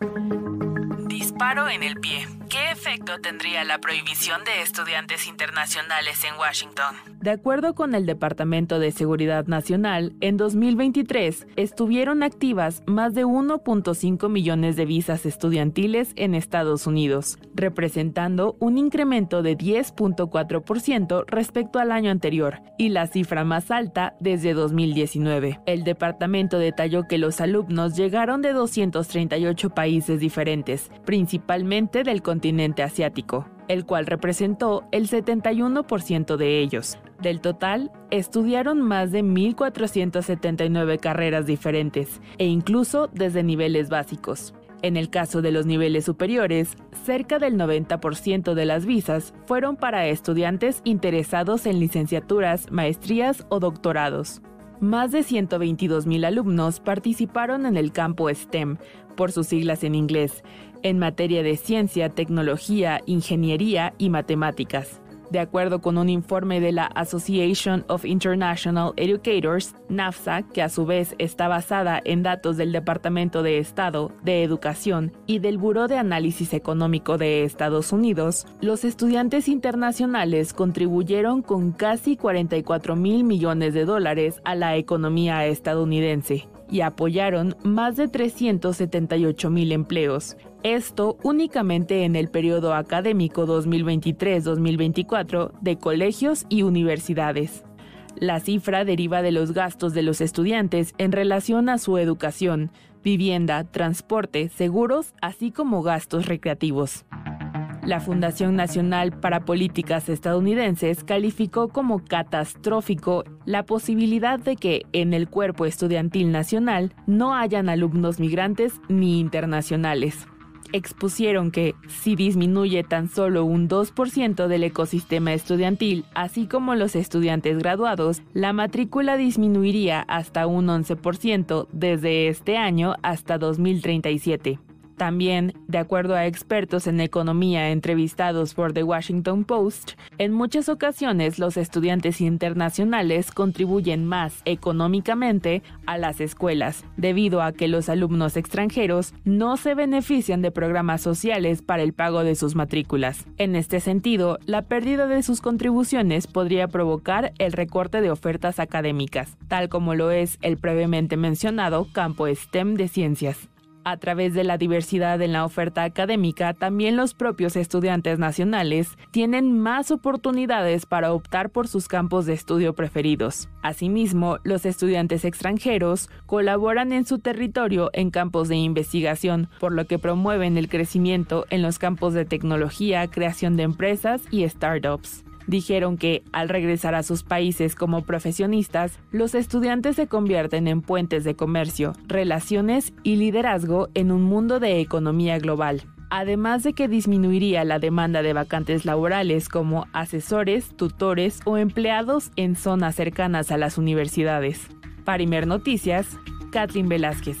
G: Disparo en el pie. ¿Qué efecto tendría la prohibición de estudiantes internacionales en Washington? De acuerdo con el Departamento de Seguridad Nacional, en 2023 estuvieron activas más de 1.5 millones de visas estudiantiles en Estados Unidos, representando un incremento de 10.4% respecto al año anterior y la cifra más alta desde 2019. El departamento detalló que los alumnos llegaron de 238 países diferentes, principalmente del continente asiático, el cual representó el 71% de ellos. Del total, estudiaron más de 1.479 carreras diferentes, e incluso desde niveles básicos. En el caso de los niveles superiores, cerca del 90% de las visas fueron para estudiantes interesados en licenciaturas, maestrías o doctorados. Más de 122,000 alumnos participaron en el campo STEM, por sus siglas en inglés, en materia de ciencia, tecnología, ingeniería y matemáticas. De acuerdo con un informe de la Association of International Educators, NAFSA, que a su vez está basada en datos del Departamento de Estado, de Educación y del Buró de Análisis Económico de Estados Unidos, los estudiantes internacionales contribuyeron con casi $44,000 millones a la economía estadounidense y apoyaron más de 378,000 empleos. Esto únicamente en el periodo académico 2023-2024 de colegios y universidades. La cifra deriva de los gastos de los estudiantes en relación a su educación, vivienda, transporte, seguros, así como gastos recreativos. La Fundación Nacional para Políticas Estadounidenses calificó como catastrófico la posibilidad de que en el cuerpo estudiantil nacional no hayan alumnos migrantes ni internacionales. Expusieron que, si disminuye tan solo un 2% del ecosistema estudiantil, así como los estudiantes graduados, la matrícula disminuiría hasta un 11% desde este año hasta 2037. También, de acuerdo a expertos en economía entrevistados por The Washington Post, en muchas ocasiones los estudiantes internacionales contribuyen más económicamente a las escuelas, debido a que los alumnos extranjeros no se benefician de programas sociales para el pago de sus matrículas. En este sentido, la pérdida de sus contribuciones podría provocar el recorte de ofertas académicas, tal como lo es el previamente mencionado campo STEM de ciencias. A través de la diversidad en la oferta académica, también los propios estudiantes nacionales tienen más oportunidades para optar por sus campos de estudio preferidos. Asimismo, los estudiantes extranjeros colaboran en su territorio en campos de investigación, por lo que promueven el crecimiento en los campos de tecnología, creación de empresas y startups. Dijeron que, al regresar a sus países como profesionistas, los estudiantes se convierten en puentes de comercio, relaciones y liderazgo en un mundo de economía global. Además de que disminuiría la demanda de vacantes laborales como asesores, tutores o empleados en zonas cercanas a las universidades. Para Imer Noticias, Kathleen Velázquez.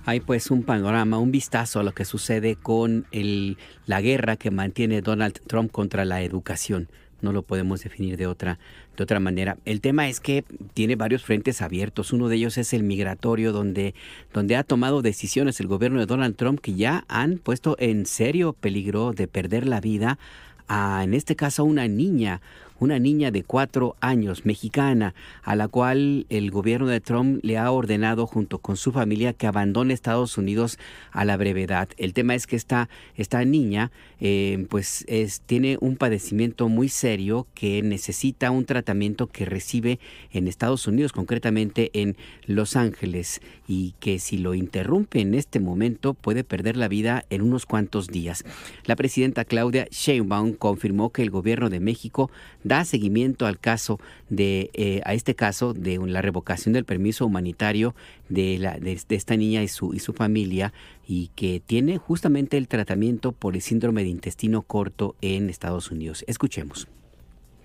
B: Hay pues un panorama, un vistazo a lo que sucede con la guerra que mantiene Donald Trump contra la educación. No lo podemos definir de otra manera. El tema es que tiene varios frentes abiertos. Uno de ellos es el migratorio, donde ha tomado decisiones el gobierno de Donald Trump que ya han puesto en serio peligro de perder la vida a, en este caso, una niña de 4 años, mexicana, a la cual el gobierno de Trump le ha ordenado junto con su familia que abandone Estados Unidos a la brevedad. El tema es que esta niña tiene un padecimiento muy serio que necesita un tratamiento que recibe en Estados Unidos, concretamente en Los Ángeles, y que si lo interrumpe en este momento puede perder la vida en unos cuantos días. La presidenta Claudia Sheinbaum confirmó que el gobierno de México da seguimiento al caso a este caso de la revocación del permiso humanitario de esta niña y su familia, y que tiene justamente el tratamiento por el síndrome de intestino corto en Estados Unidos. Escuchemos.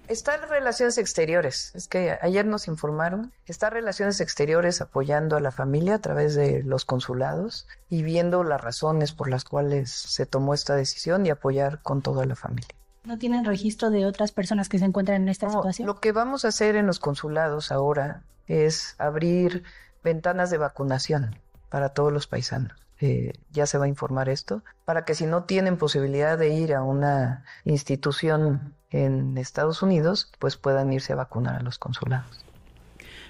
M: Está Relaciones Exteriores, es que ayer nos informaron, está Relaciones Exteriores apoyando a la familia a través de los consulados y viendo las razones por las cuales se tomó esta decisión y apoyar con toda la familia.
C: ¿No tienen registro de otras personas que se encuentran en esta situación?
M: Lo que vamos a hacer en los consulados ahora es abrir ventanas de vacunación para todos los paisanos. Ya se va a informar esto, para que si no tienen posibilidad de ir a una institución en Estados Unidos, pues puedan irse a vacunar a los consulados.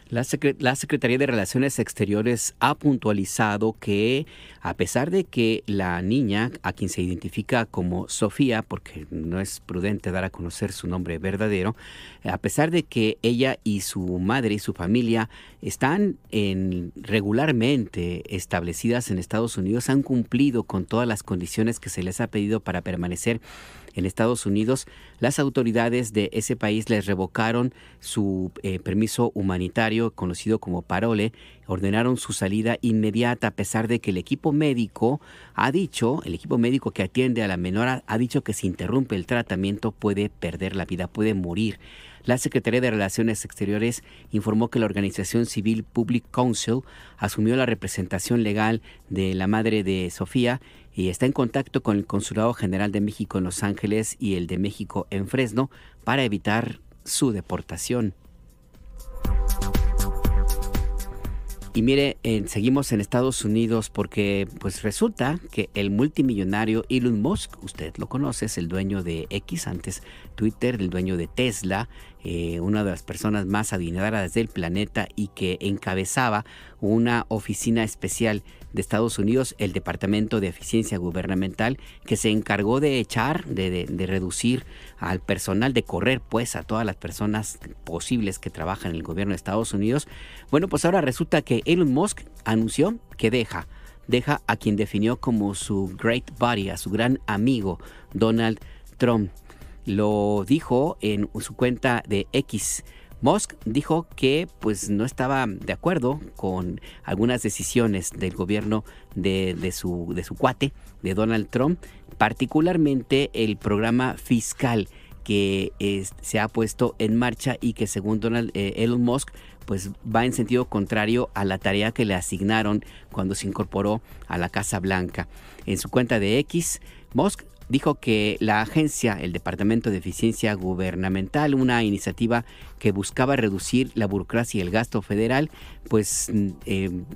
B: La Secretaría de Relaciones Exteriores ha puntualizado que, a pesar de que la niña, a quien se identifica como Sofía, porque no es prudente dar a conocer su nombre verdadero, a pesar de que ella y su madre y su familia están regularmente establecidas en Estados Unidos, han cumplido con todas las condiciones que se les ha pedido para permanecer en Estados Unidos, las autoridades de ese país les revocaron su permiso humanitario, conocido como parole, ordenaron su salida inmediata, a pesar de que el equipo médico que atiende a la menor ha dicho que si interrumpe el tratamiento puede perder la vida, puede morir. La Secretaría de Relaciones Exteriores informó que la organización civil Public Council asumió la representación legal de la madre de Sofía y está en contacto con el Consulado General de México en Los Ángeles y el de México en Fresno para evitar su deportación. Y mire, seguimos en Estados Unidos porque pues resulta que el multimillonario Elon Musk, usted lo conoce, es el dueño de X, antes Twitter, el dueño de Tesla, una de las personas más adineradas del planeta y que encabezaba una oficina especial de Estados Unidos, el Departamento de Eficiencia Gubernamental, que se encargó de echar, de reducir al personal, de correr pues a todas las personas posibles que trabajan en el gobierno de Estados Unidos. Bueno, pues ahora resulta que Elon Musk anunció que deja a quien definió como su great buddy, a su gran amigo Donald Trump. Lo dijo en su cuenta de X. Musk dijo que pues no estaba de acuerdo con algunas decisiones del gobierno de su cuate, de Donald Trump, particularmente el programa fiscal que se ha puesto en marcha y que según Elon Musk pues va en sentido contrario a la tarea que le asignaron cuando se incorporó a la Casa Blanca. En su cuenta de X, Musk dijo que la agencia, el Departamento de Eficiencia Gubernamental, una iniciativa que buscaba reducir la burocracia y el gasto federal, pues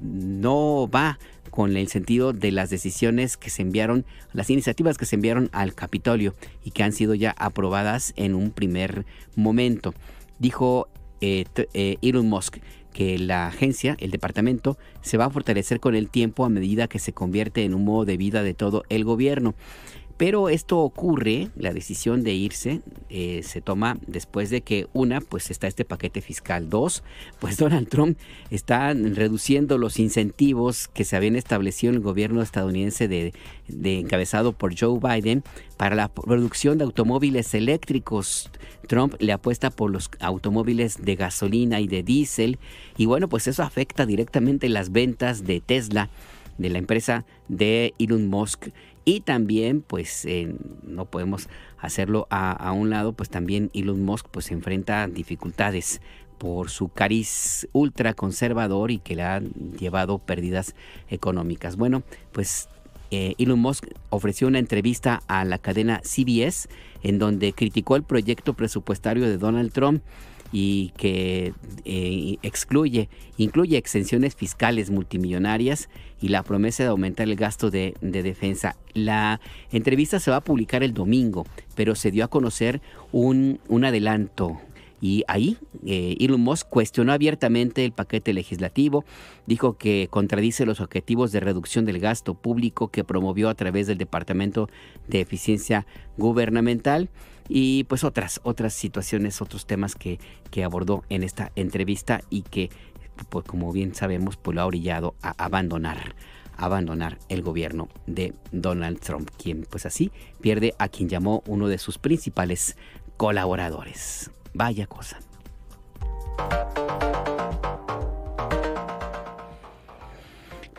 B: no va con el sentido de las decisiones que se enviaron, las iniciativas que se enviaron al Capitolio y que han sido ya aprobadas en un primer momento. Dijo Elon Musk que la agencia, el departamento, se va a fortalecer con el tiempo a medida que se convierte en un modo de vida de todo el gobierno. Pero esto ocurre, la decisión de irse se toma después de que pues está este paquete fiscal. 2, pues Donald Trump está reduciendo los incentivos que se habían establecido en el gobierno estadounidense de encabezado por Joe Biden para la producción de automóviles eléctricos. Trump le apuesta por los automóviles de gasolina y de diésel y bueno, pues eso afecta directamente las ventas de Tesla, de la empresa de Elon Musk. Y también, pues, no podemos hacerlo a un lado, pues también Elon Musk pues enfrenta dificultades por su cariz ultra conservador y que le han llevado pérdidas económicas. Bueno, pues Elon Musk ofreció una entrevista a la cadena CBS en donde criticó el proyecto presupuestario de Donald Trump y que incluye exenciones fiscales multimillonarias y la promesa de aumentar el gasto de defensa. La entrevista se va a publicar el domingo, pero se dio a conocer un adelanto. Y ahí Elon Musk cuestionó abiertamente el paquete legislativo, dijo que contradice los objetivos de reducción del gasto público que promovió a través del Departamento de Eficiencia Gubernamental y pues otras situaciones, otros temas que abordó en esta entrevista y que, pues como bien sabemos, pues lo ha orillado a abandonar el gobierno de Donald Trump, quien pues así pierde a quien llamó uno de sus principales colaboradores. Vaya cosa.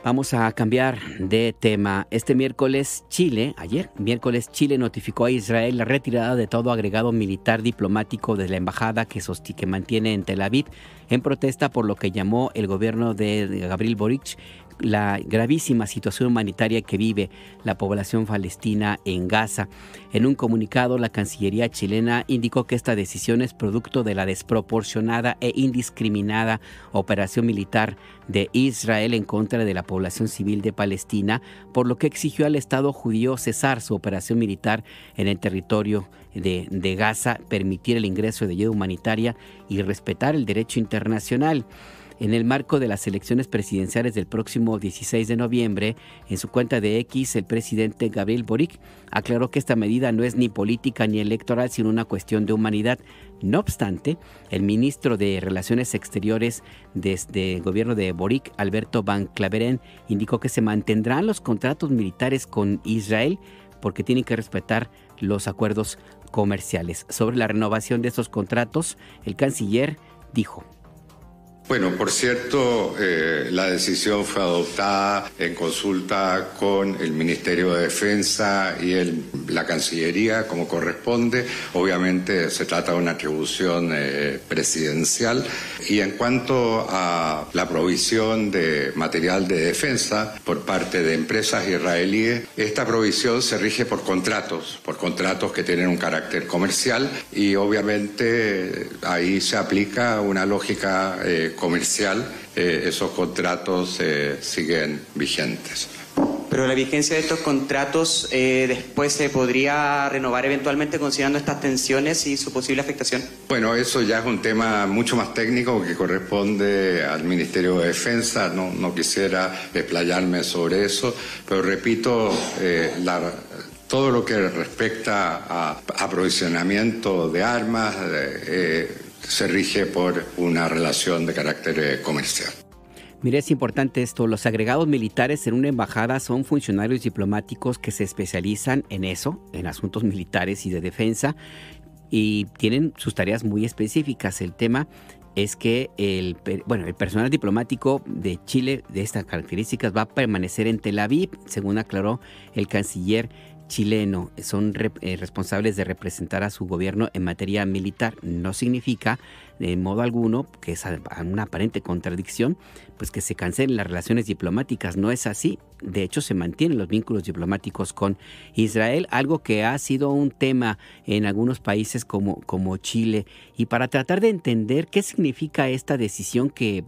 B: Vamos a cambiar de tema. Este miércoles Chile notificó a Israel la retirada de todo agregado militar diplomático de la embajada que mantiene en Tel Aviv en protesta por lo que llamó el gobierno de Gabriel Boric la gravísima situación humanitaria que vive la población palestina en Gaza. En un comunicado, la Cancillería chilena indicó que esta decisión es producto de la desproporcionada e indiscriminada operación militar de Israel en contra de la población civil de Palestina, por lo que exigió al Estado judío cesar su operación militar en el territorio de Gaza, permitir el ingreso de ayuda humanitaria y respetar el derecho internacional. En el marco de las elecciones presidenciales del próximo 16 de noviembre, en su cuenta de X, el presidente Gabriel Boric aclaró que esta medida no es ni política ni electoral, sino una cuestión de humanidad. No obstante, el ministro de Relaciones Exteriores desde el gobierno de Boric, Alberto Van Claveren, indicó que se mantendrán los contratos militares con Israel porque tienen que respetar los acuerdos comerciales. Sobre la renovación de estos contratos, el canciller dijo:
D: Bueno, por cierto, la decisión fue adoptada en consulta con el Ministerio de Defensa y la Cancillería, como corresponde. Obviamente se trata de una atribución presidencial. Y en cuanto a la provisión de material de defensa por parte de empresas israelíes, esta provisión se rige por contratos que tienen un carácter comercial y obviamente ahí se aplica una lógica comercial. Esos contratos siguen vigentes.
F: Pero la vigencia de estos contratos después se podría renovar eventualmente considerando estas tensiones y su posible afectación.
D: Bueno, eso ya es un tema mucho más técnico que corresponde al Ministerio de Defensa. No quisiera explayarme sobre eso, pero repito, todo lo que respecta a aprovisionamiento de armas se rige por una relación de carácter comercial.
B: Mire, es importante esto. Los agregados militares en una embajada son funcionarios diplomáticos que se especializan en eso, en asuntos militares y de defensa, y tienen sus tareas muy específicas. El tema es que el personal diplomático de Chile de estas características va a permanecer en Tel Aviv, según aclaró el canciller chileno. Son responsables de representar a su gobierno en materia militar. No significa de modo alguno, que es una aparente contradicción, pues que se cancelen las relaciones diplomáticas. No es así. De hecho, se mantienen los vínculos diplomáticos con Israel, algo que ha sido un tema en algunos países como Chile. Y para tratar de entender qué significa esta decisión que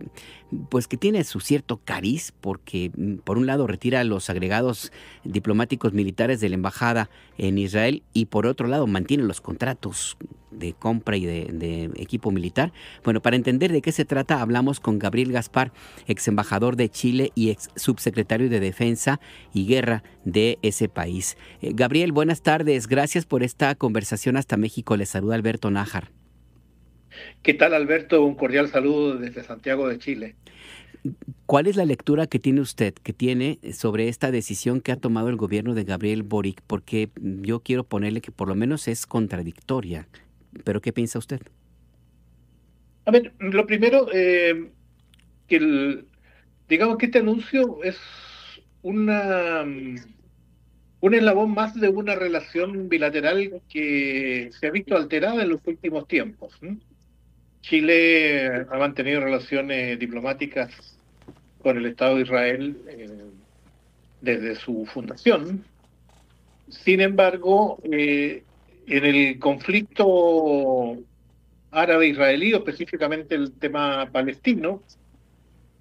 B: tiene su cierto cariz, porque por un lado retira los agregados diplomáticos militares de la embajada en Israel y por otro lado mantiene los contratos de compra y de equipo militar. Bueno, para entender de qué se trata, hablamos con Gabriel Gaspar, ex embajador de Chile y ex subsecretario de Defensa y Guerra de ese país. Gabriel, buenas tardes. Gracias por esta conversación hasta México. Les saluda Alberto Nájar.
V: ¿Qué tal, Alberto? Un cordial saludo desde Santiago de Chile.
B: ¿Cuál es la lectura que tiene usted, sobre esta decisión que ha tomado el gobierno de Gabriel Boric? Porque yo quiero ponerle que por lo menos es contradictoria. ¿Pero qué piensa usted?
V: A ver, lo primero, digamos que este anuncio es un eslabón más de una relación bilateral que se ha visto alterada en los últimos tiempos. Chile ha mantenido relaciones diplomáticas con el Estado de Israel desde su fundación. Sin embargo, en el conflicto árabe-israelí, específicamente el tema palestino,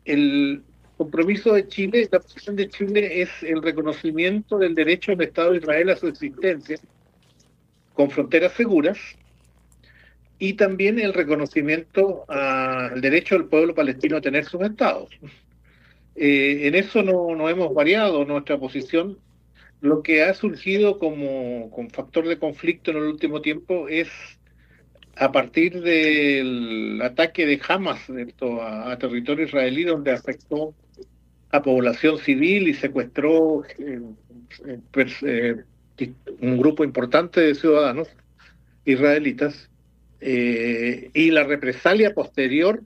V: el compromiso de Chile, la posición de Chile es el reconocimiento del derecho del Estado de Israel a su existencia, con fronteras seguras, y también el reconocimiento al derecho del pueblo palestino a tener sus estados. En eso no hemos variado nuestra posición. Lo que ha surgido como factor de conflicto en el último tiempo es a partir del ataque de Hamas a territorio israelí, donde afectó a población civil y secuestró un grupo importante de ciudadanos israelitas, y la represalia posterior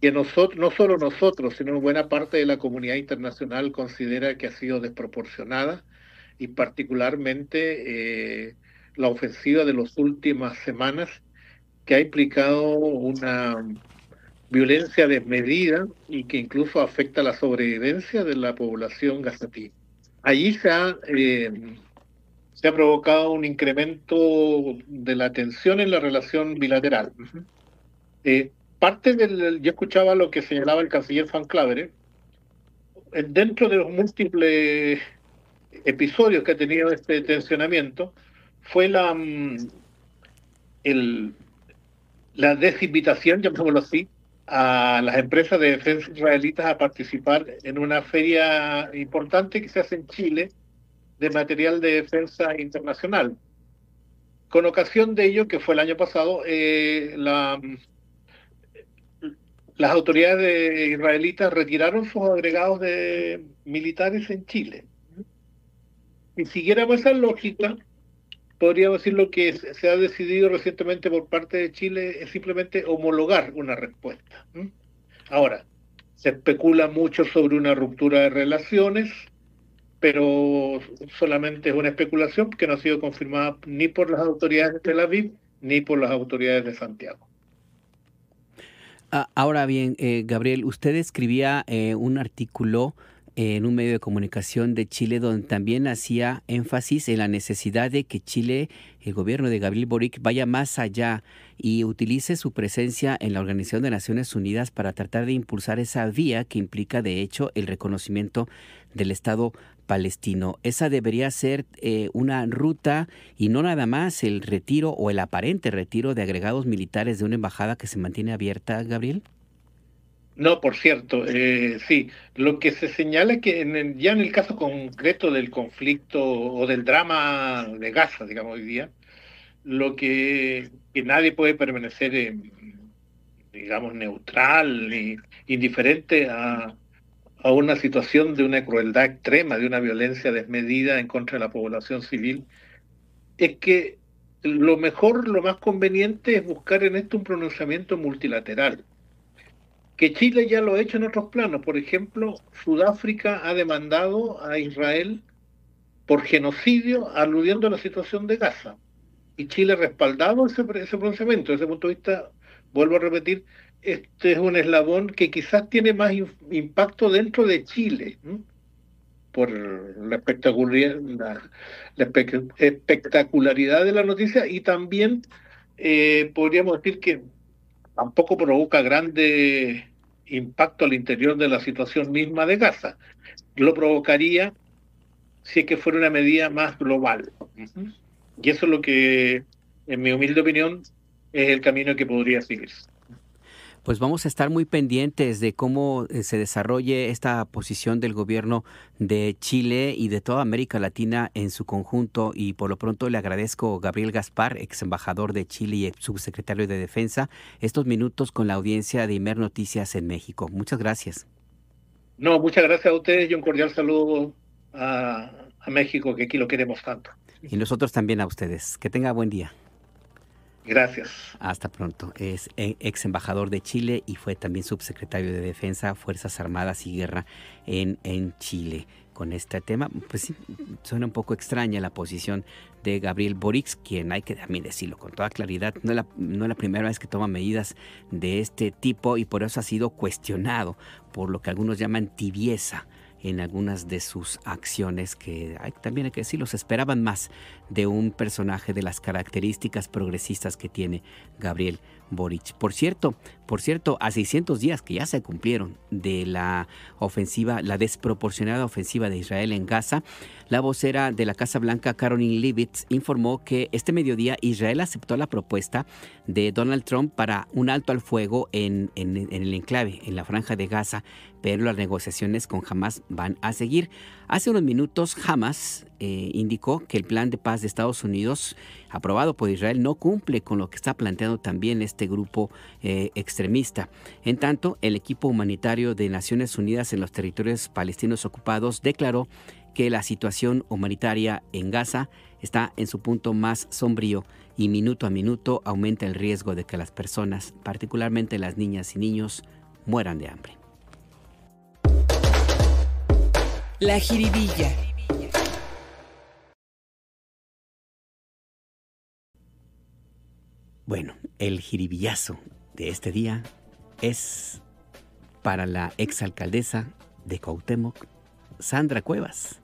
V: que no solo nosotros, sino buena parte de la comunidad internacional considera que ha sido desproporcionada, y particularmente la ofensiva de las últimas semanas, que ha implicado una violencia desmedida y que incluso afecta la sobrevivencia de la población gazatí. Allí se ha provocado un incremento de la tensión en la relación bilateral. Yo escuchaba lo que señalaba el canciller Van Claveren. Dentro de los múltiples episodios que ha tenido este tensionamiento fue la desinvitación, llamémoslo así, a las empresas de defensa israelitas a participar en una feria importante que se hace en Chile de material de defensa internacional. Con ocasión de ello, que fue el año pasado, las autoridades israelitas retiraron sus agregados militares en Chile. Si siguiéramos esa lógica, podríamos decir lo que se ha decidido recientemente por parte de Chile es simplemente homologar una respuesta. Ahora, se especula mucho sobre una ruptura de relaciones, pero solamente es una especulación que no ha sido confirmada ni por las autoridades de Tel Aviv ni por las autoridades de Santiago.
B: Ahora bien, Gabriel, usted escribía un artículo en un medio de comunicación de Chile donde también hacía énfasis en la necesidad de que Chile, el gobierno de Gabriel Boric, vaya más allá y utilice su presencia en la Organización de Naciones Unidas para tratar de impulsar esa vía que implica, de hecho, el reconocimiento del Estado palestino. Esa debería ser una ruta y no nada más el retiro o el aparente retiro de agregados militares de una embajada que se mantiene abierta, Gabriel.
V: No, por cierto, sí. Lo que se señala es que ya en el caso concreto del conflicto o del drama de Gaza, digamos hoy día, lo que nadie puede permanecer, digamos, neutral ni indiferente a una situación de una crueldad extrema, de una violencia desmedida en contra de la población civil, es que lo mejor, lo más conveniente es buscar en esto un pronunciamiento multilateral. Que Chile ya lo ha hecho en otros planos. Por ejemplo, Sudáfrica ha demandado a Israel por genocidio aludiendo a la situación de Gaza. Y Chile ha respaldado ese pronunciamiento. Desde ese punto de vista, vuelvo a repetir, este es un eslabón que quizás tiene más impacto dentro de Chile, ¿no? Por la espectacularidad de la noticia y también podríamos decir que tampoco provoca grande impacto al interior de la situación misma de Gaza. Lo provocaría si es que fuera una medida más global. Y eso es lo que, en mi humilde opinión, es el camino que podría seguirse.
B: Pues vamos a estar muy pendientes de cómo se desarrolle esta posición del gobierno de Chile y de toda América Latina en su conjunto. Y por lo pronto le agradezco, Gabriel Gaspar, ex embajador de Chile y ex subsecretario de Defensa, estos minutos con la audiencia de Imer Noticias en México. Muchas gracias.
V: No, muchas gracias a ustedes y un cordial saludo a México, que aquí lo queremos tanto.
B: Y nosotros también a ustedes. Que tenga buen día.
V: Gracias.
B: Hasta pronto. Es ex embajador de Chile y fue también subsecretario de Defensa, Fuerzas Armadas y Guerra en Chile. Con este tema, pues sí, suena un poco extraña la posición de Gabriel Boric, quien hay que también decirlo con toda claridad, no es la primera vez que toma medidas de este tipo y por eso ha sido cuestionado por lo que algunos llaman tibieza en algunas de sus acciones, que también hay que decirlo, se esperaban más de un personaje de las características progresistas que tiene Gabriel Boric. Por cierto, a 600 días que ya se cumplieron de la ofensiva, la desproporcionada ofensiva de Israel en Gaza, la vocera de la Casa Blanca, Karoline Leavitt, informó que este mediodía Israel aceptó la propuesta de Donald Trump para un alto al fuego en el enclave, en la franja de Gaza, pero las negociaciones con Hamas van a seguir. Hace unos minutos Hamas indicó que el plan de paz de Estados Unidos, aprobado por Israel, no cumple con lo que está planteando también este grupo extremista. En tanto, el equipo humanitario de Naciones Unidas en los territorios palestinos ocupados declaró que la situación humanitaria en Gaza está en su punto más sombrío y minuto a minuto aumenta el riesgo de que las personas, particularmente las niñas y niños, mueran de hambre.
H: La jiribilla.
B: Bueno, el jiribillazo de este día es para la exalcaldesa de Cuauhtémoc, Sandra Cuevas,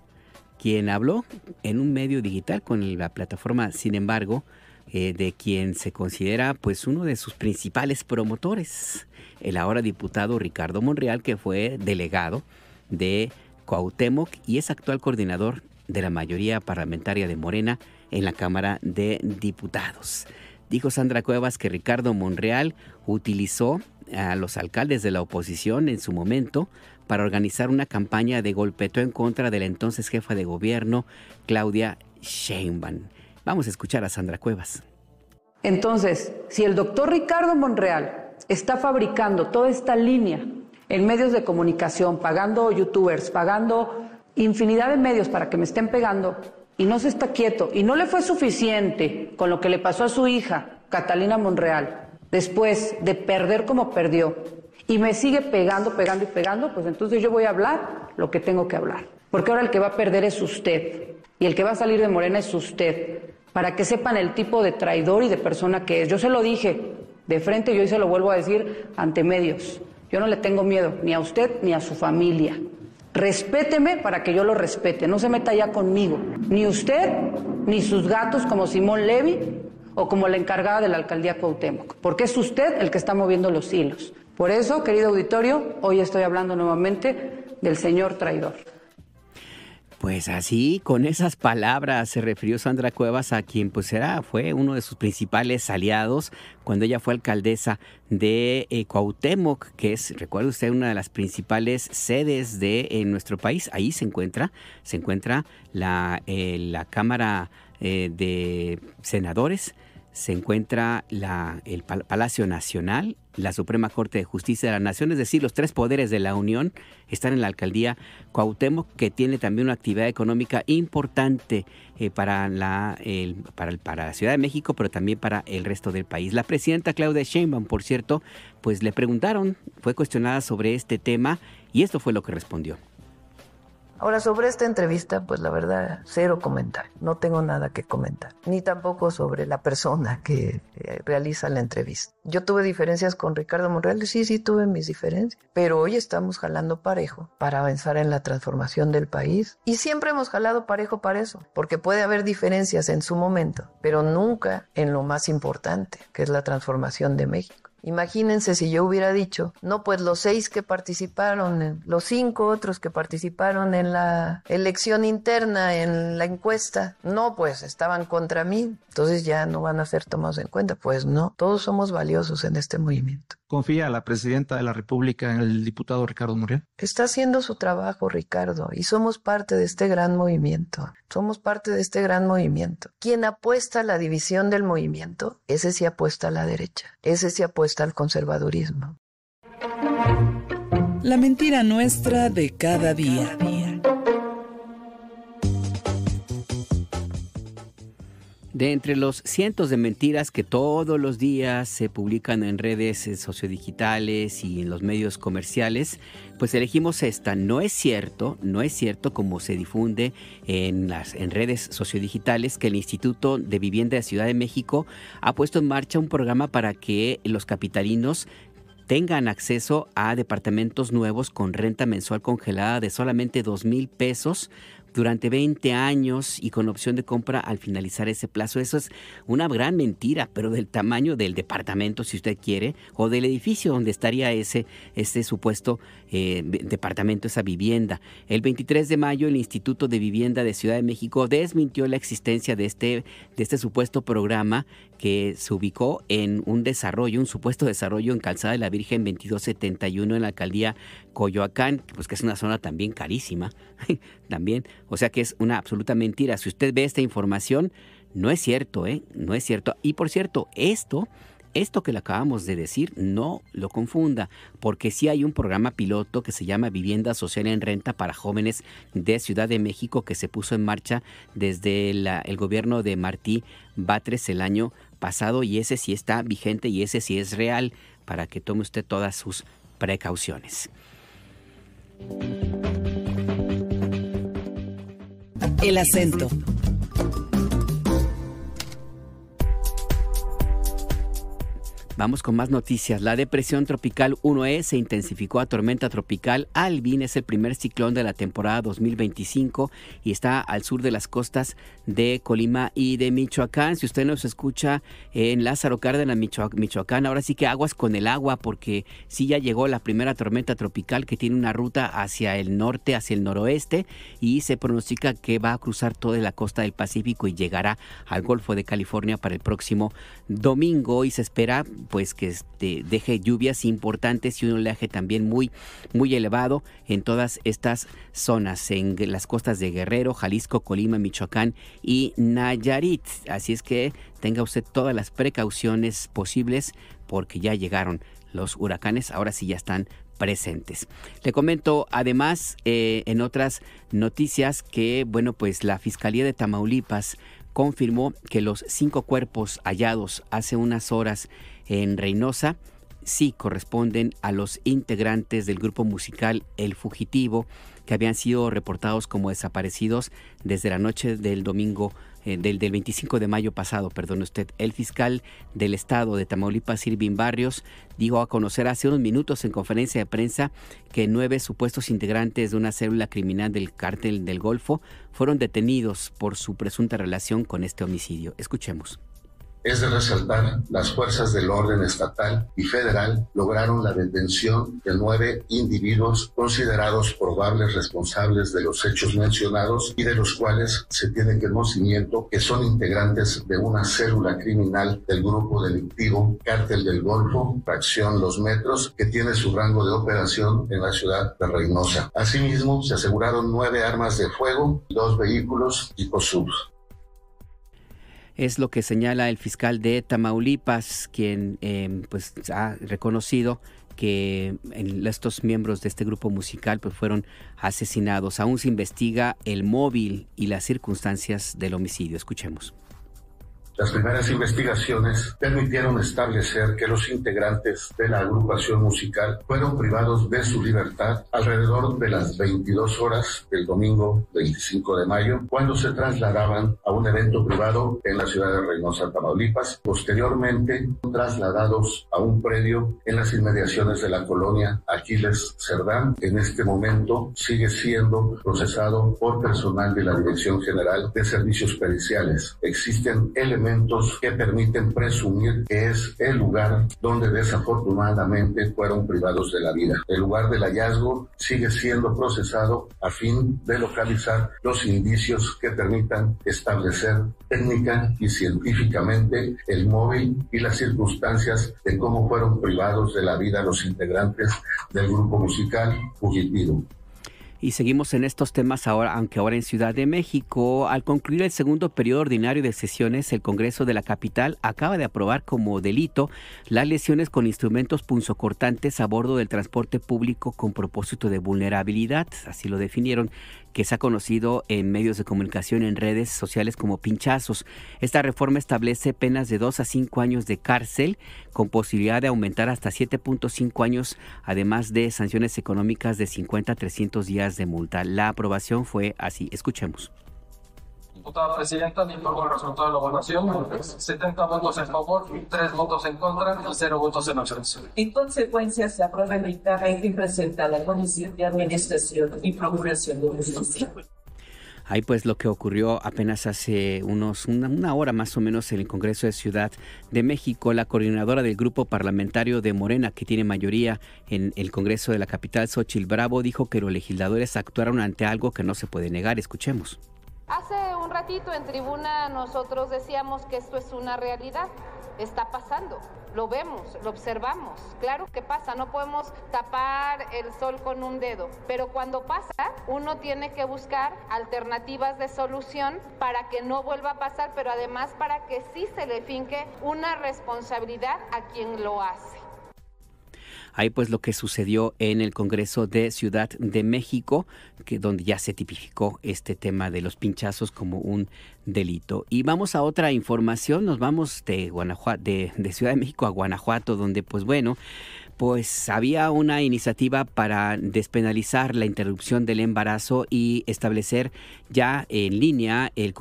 B: quien habló en un medio digital con la plataforma Sin Embargo, de quien se considera pues uno de sus principales promotores, el ahora diputado Ricardo Monreal, que fue delegado de Cuauhtémoc y es actual coordinador de la mayoría parlamentaria de Morena en la Cámara de Diputados. Dijo Sandra Cuevas que Ricardo Monreal utilizó a los alcaldes de la oposición en su momento para organizar una campaña de golpeteo en contra de la entonces jefa de gobierno, Claudia Sheinbaum. Vamos a escuchar a Sandra Cuevas.
A: Entonces, si el doctor Ricardo Monreal está fabricando toda esta línea en medios de comunicación, pagando youtubers, pagando infinidad de medios para que me estén pegando, y no se está quieto, y no le fue suficiente con lo que le pasó a su hija, Catalina Monreal, después de perder como perdió, y me sigue pegando, pues entonces yo voy a hablar lo que tengo que hablar. Porque ahora el que va a perder es usted, y el que va a salir de Morena es usted, para que sepan el tipo de traidor y de persona que es. Yo se lo dije de frente, y hoy se lo vuelvo a decir ante medios. Yo no le tengo miedo ni a usted ni a su familia. Respéteme para que yo lo respete, no se meta ya conmigo, ni usted ni sus gatos como Simón Levy o como la encargada de la alcaldía Cuauhtémoc, porque es usted el que está moviendo los hilos. Por eso, querido auditorio, hoy estoy hablando nuevamente del señor traidor.
B: Pues así, con esas palabras se refirió Sandra Cuevas, a quien pues fue uno de sus principales aliados cuando ella fue alcaldesa de Cuauhtémoc, que es, recuerde usted, una de las principales sedes de nuestro país. Ahí se encuentra la Cámara de Senadores, se encuentra el Palacio Nacional, la Suprema Corte de Justicia de la Nación, es decir, los tres poderes de la Unión están en la alcaldía Cuauhtémoc, que tiene también una actividad económica importante para la Ciudad de México, pero también para el resto del país. La presidenta Claudia Sheinbaum, por cierto, pues le preguntaron, fue cuestionada sobre este tema y esto fue lo que respondió.
M: Ahora, sobre esta entrevista, pues la verdad, cero comentario. No tengo nada que comentar. Ni tampoco sobre la persona que realiza la entrevista. Yo tuve diferencias con Ricardo Monreal, sí tuve mis diferencias. Pero hoy estamos jalando parejo para avanzar en la transformación del país. Y siempre hemos jalado parejo para eso. Porque puede haber diferencias en su momento, pero nunca en lo más importante, que es la transformación de México. Imagínense si yo hubiera dicho, no, pues los 6 que participaron, los 5 otros que participaron en la elección interna, en la encuesta, no, pues estaban contra mí, entonces ya no van a ser tomados en cuenta. Pues no, todos somos valiosos en este movimiento.
I: ¿Confía la presidenta de la República en el diputado Ricardo Monreal?
M: Está haciendo su trabajo, Ricardo, y somos parte de este gran movimiento. Somos parte de este gran movimiento. Quien apuesta a la división del movimiento, ese sí apuesta a la derecha, ese sí apuesta al conservadurismo.
H: La mentira nuestra de cada día.
B: De entre los cientos de mentiras que todos los días se publican en redes sociodigitales y en los medios comerciales, pues elegimos esta. No es cierto como se difunde en redes sociodigitales, que el Instituto de Vivienda de Ciudad de México ha puesto en marcha un programa para que los capitalinos tengan acceso a departamentos nuevos con renta mensual congelada de solamente 2,000 pesos durante 20 años y con opción de compra al finalizar ese plazo. Eso es una gran mentira, pero del tamaño del departamento, si usted quiere, o del edificio donde estaría ese supuesto departamento, esa vivienda. El 23 de mayo, el Instituto de Vivienda de Ciudad de México desmintió la existencia de este supuesto programa que se ubicó en un supuesto desarrollo en Calzada de la Virgen 2271 en la alcaldía Coyoacán, pues que es una zona también carísima, también, o sea que es una absoluta mentira. Si usted ve esta información, no es cierto, no es cierto. Y por cierto, esto que le acabamos de decir, no lo confunda, porque sí hay un programa piloto que se llama Vivienda Social en Renta para Jóvenes de Ciudad de México, que se puso en marcha desde el gobierno de Martí Batres el año pasado, y ese sí está vigente y ese sí es real, para que tome usted todas sus precauciones.
H: El acento.
B: Vamos con más noticias. La depresión tropical 1E se intensificó a tormenta tropical Alvin. Es el primer ciclón de la temporada 2025 y está al sur de las costas de Colima y de Michoacán. Si usted nos escucha en Lázaro Cárdenas, Michoacán, ahora sí que aguas con el agua, porque sí ya llegó la primera tormenta tropical que tiene una ruta hacia el norte, hacia el noroeste, y se pronostica que va a cruzar toda la costa del Pacífico y llegará al Golfo de California para el próximo domingo, y se espera pues que deje lluvias importantes y un oleaje también muy, muy elevado en todas estas zonas, en las costas de Guerrero, Jalisco, Colima, Michoacán y Nayarit. Así es que tenga usted todas las precauciones posibles, porque ya llegaron los huracanes, ahora sí ya están presentes. Le comento además en otras noticias que, bueno, pues la Fiscalía de Tamaulipas confirmó que los 5 cuerpos hallados hace unas horas en Reynosa sí corresponden a los integrantes del grupo musical El Fugitivo, que habían sido reportados como desaparecidos desde la noche del domingo del 25 de mayo pasado, perdón usted. El fiscal del estado de Tamaulipas, Irving Barrios, dijo a conocer hace unos minutos en conferencia de prensa que 9 supuestos integrantes de una célula criminal del Cártel del Golfo fueron detenidos por su presunta relación con este homicidio. Escuchemos.
K: Es de resaltar, las fuerzas del orden estatal y federal lograron la detención de 9 individuos considerados probables responsables de los hechos mencionados y de los cuales se tiene conocimiento que son integrantes de una célula criminal del grupo delictivo Cártel del Golfo, fracción Los Metros, que tiene su rango de operación en la ciudad de Reynosa. Asimismo, se aseguraron 9 armas de fuego y 2 vehículos tipo SUV.
B: Es lo que señala el fiscal de Tamaulipas, quien pues ha reconocido que estos miembros de este grupo musical pues fueron asesinados. Aún se investiga el móvil y las circunstancias del homicidio. Escuchemos.
K: Las primeras investigaciones permitieron establecer que los integrantes de la agrupación musical fueron privados de su libertad alrededor de las 22 horas del domingo 25 de mayo, cuando se trasladaban a un evento privado en la ciudad de Reynosa, Tamaulipas. Posteriormente, trasladados a un predio en las inmediaciones de la colonia Aquiles Cerdán. En este momento sigue siendo procesado por personal de la Dirección General de Servicios Periciales. Existen elementos que permiten presumir que es el lugar donde desafortunadamente fueron privados de la vida. El lugar del hallazgo sigue siendo procesado a fin de localizar los indicios que permitan establecer técnica y científicamente el móvil y las circunstancias de cómo fueron privados de la vida los integrantes del grupo musical fugitivo.
B: Y seguimos en estos temas ahora, aunque ahora en Ciudad de México. Al concluir el segundo periodo ordinario de sesiones, el Congreso de la capital acaba de aprobar como delito las lesiones con instrumentos punzocortantes a bordo del transporte público con propósito de vulnerabilidad, así lo definieron, que se ha conocido en medios de comunicación en redes sociales como pinchazos. Esta reforma establece penas de 2 a 5 años de cárcel con posibilidad de aumentar hasta 7.5 años, además de sanciones económicas de 50 a 300 días de multa. La aprobación fue así. Escuchemos.
L: Diputada Presidenta, le informo el resultado de la votación. 70 votos en favor, 3 votos en contra y 0 votos en ausencia.
W: En consecuencia, se aprueba el dictamen y presenta a la Comisión de Administración y Procuración de Justicia.
B: Ahí pues lo que ocurrió apenas hace una hora más o menos en el Congreso de Ciudad de México. La coordinadora del grupo parlamentario de Morena, que tiene mayoría en el Congreso de la capital, Xóchitl Bravo, dijo que los legisladores actuaron ante algo que no se puede negar. Escuchemos.
X: Hace un ratito en tribuna nosotros decíamos que esto es una realidad, está pasando, lo vemos, lo observamos, claro que pasa, no podemos tapar el sol con un dedo, pero cuando pasa uno tiene que buscar alternativas de solución para que no vuelva a pasar, pero además para que sí se le finque una responsabilidad a quien lo hace.
B: Ahí pues lo que sucedió en el Congreso de Ciudad de México, donde ya se tipificó este tema de los pinchazos como un delito. Y vamos a otra información, nos vamos de Guanajuato, de Ciudad de México a Guanajuato, donde pues bueno, pues había una iniciativa para despenalizar la interrupción del embarazo y establecer ya en línea el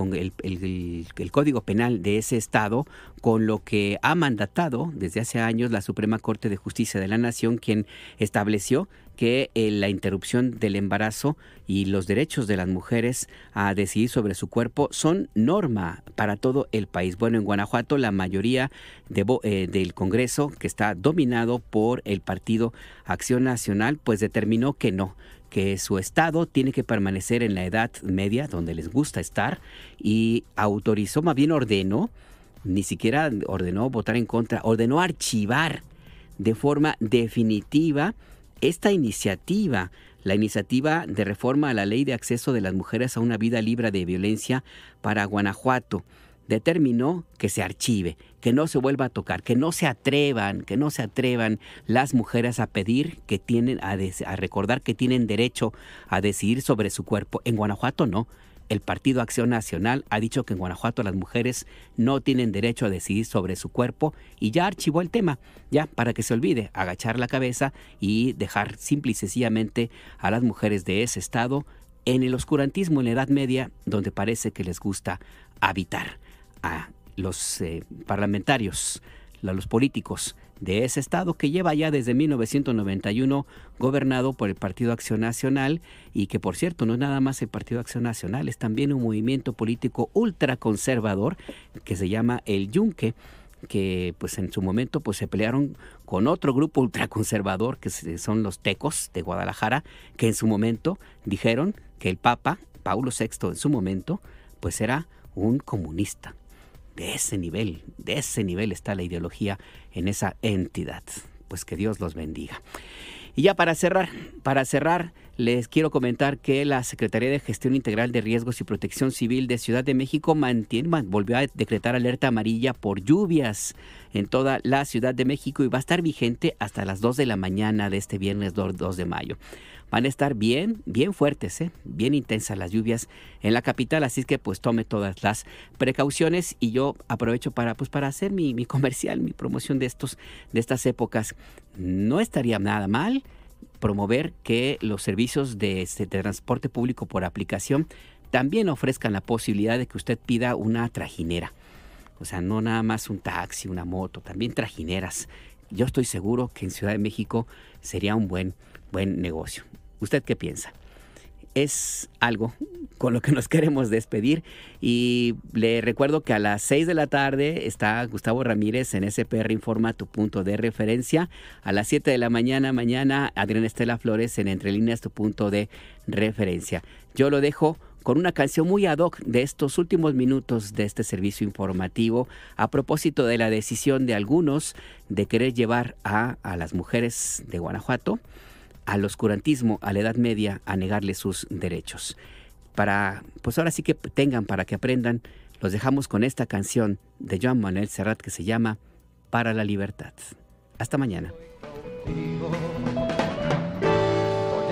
B: Código Penal de ese estado, con lo que ha mandatado desde hace años la Suprema Corte de Justicia de la Nación, quien estableció que la interrupción del embarazo y los derechos de las mujeres a decidir sobre su cuerpo son norma para todo el país. Bueno, en Guanajuato la mayoría del Congreso, que está dominado por el Partido Acción Nacional, pues determinó que no, que su estado tiene que permanecer en la edad media donde les gusta estar, y autorizó, más bien ordenó, ni siquiera ordenó votar en contra, ordenó archivar de forma definitiva esta iniciativa, la iniciativa de reforma a la Ley de Acceso de las Mujeres a una Vida Libre de Violencia para Guanajuato. Determinó que se archive, que no se vuelva a tocar, que no se atrevan las mujeres a pedir, que tienen a recordar que tienen derecho a decidir sobre su cuerpo. En Guanajuato no. El Partido Acción Nacional ha dicho que en Guanajuato las mujeres no tienen derecho a decidir sobre su cuerpo y ya archivó el tema, ya para que se olvide, agachar la cabeza y dejar simple y sencillamente a las mujeres de ese estado en el oscurantismo, en la Edad Media, donde parece que les gusta habitar a los parlamentarios, a los políticos de ese estado que lleva ya desde 1991 gobernado por el Partido Acción Nacional, y que, por cierto, no es nada más el Partido Acción Nacional, es también un movimiento político ultraconservador que se llama el Yunque, que pues en su momento pues se pelearon con otro grupo ultraconservador que son los Tecos de Guadalajara, que en su momento dijeron que el Papa Paulo VI en su momento pues era un comunista. De ese nivel está la ideología en esa entidad. Pues que Dios los bendiga. Y ya para cerrar, les quiero comentar que la Secretaría de Gestión Integral de Riesgos y Protección Civil de Ciudad de México volvió a decretar alerta amarilla por lluvias en toda la Ciudad de México, y va a estar vigente hasta las 2 de la mañana de este viernes 2 de mayo. Van a estar bien fuertes, bien intensas las lluvias en la capital, así que pues tome todas las precauciones. Y yo aprovecho para hacer mi comercial, mi promoción de estas épocas. No estaría nada mal promover que los servicios de transporte público por aplicación también ofrezcan la posibilidad de que usted pida una trajinera. O sea, no nada más un taxi, una moto, también trajineras. Yo estoy seguro que en Ciudad de México sería un buen negocio. ¿Usted qué piensa? Es algo con lo que nos queremos despedir, y le recuerdo que a las 6 de la tarde está Gustavo Ramírez en SPR Informa, tu punto de referencia. A las 7 de la mañana Adriana Estela Flores en Entre Líneas, tu punto de referencia. Yo lo dejo con una canción muy ad hoc de estos últimos minutos de este servicio informativo, a propósito de la decisión de algunos de querer llevar a las mujeres de Guanajuato al oscurantismo, a la Edad Media, a negarle sus derechos. Pues ahora sí que para que aprendan, los dejamos con esta canción de Joan Manuel Serrat que se llama Para la Libertad. Hasta mañana.
T: Voy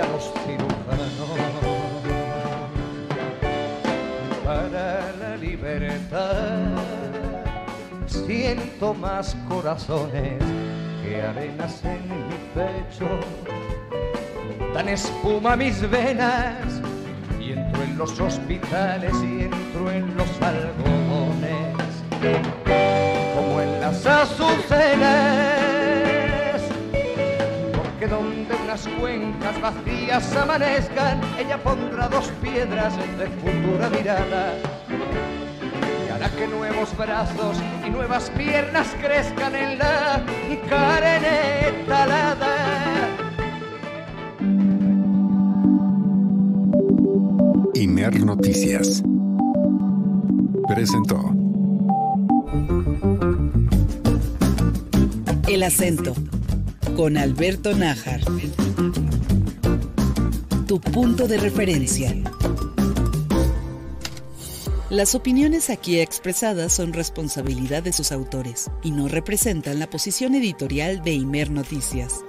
T: a los cirujanos para la libertad. Siento más corazones que arenas en mi pecho. Dan espuma mis venas, y entro en los hospitales y entro en los algodones, como en las azucenas, porque donde unas cuencas vacías amanezcan, ella pondrá 2 piedras de futura mirada, y hará que nuevos brazos y nuevas piernas crezcan en la carne talada.
E: Imer Noticias presentó
H: El Acento con Alberto Nájar, tu punto de referencia. Las opiniones aquí expresadas son responsabilidad de sus autores y no representan la posición editorial de Imer Noticias.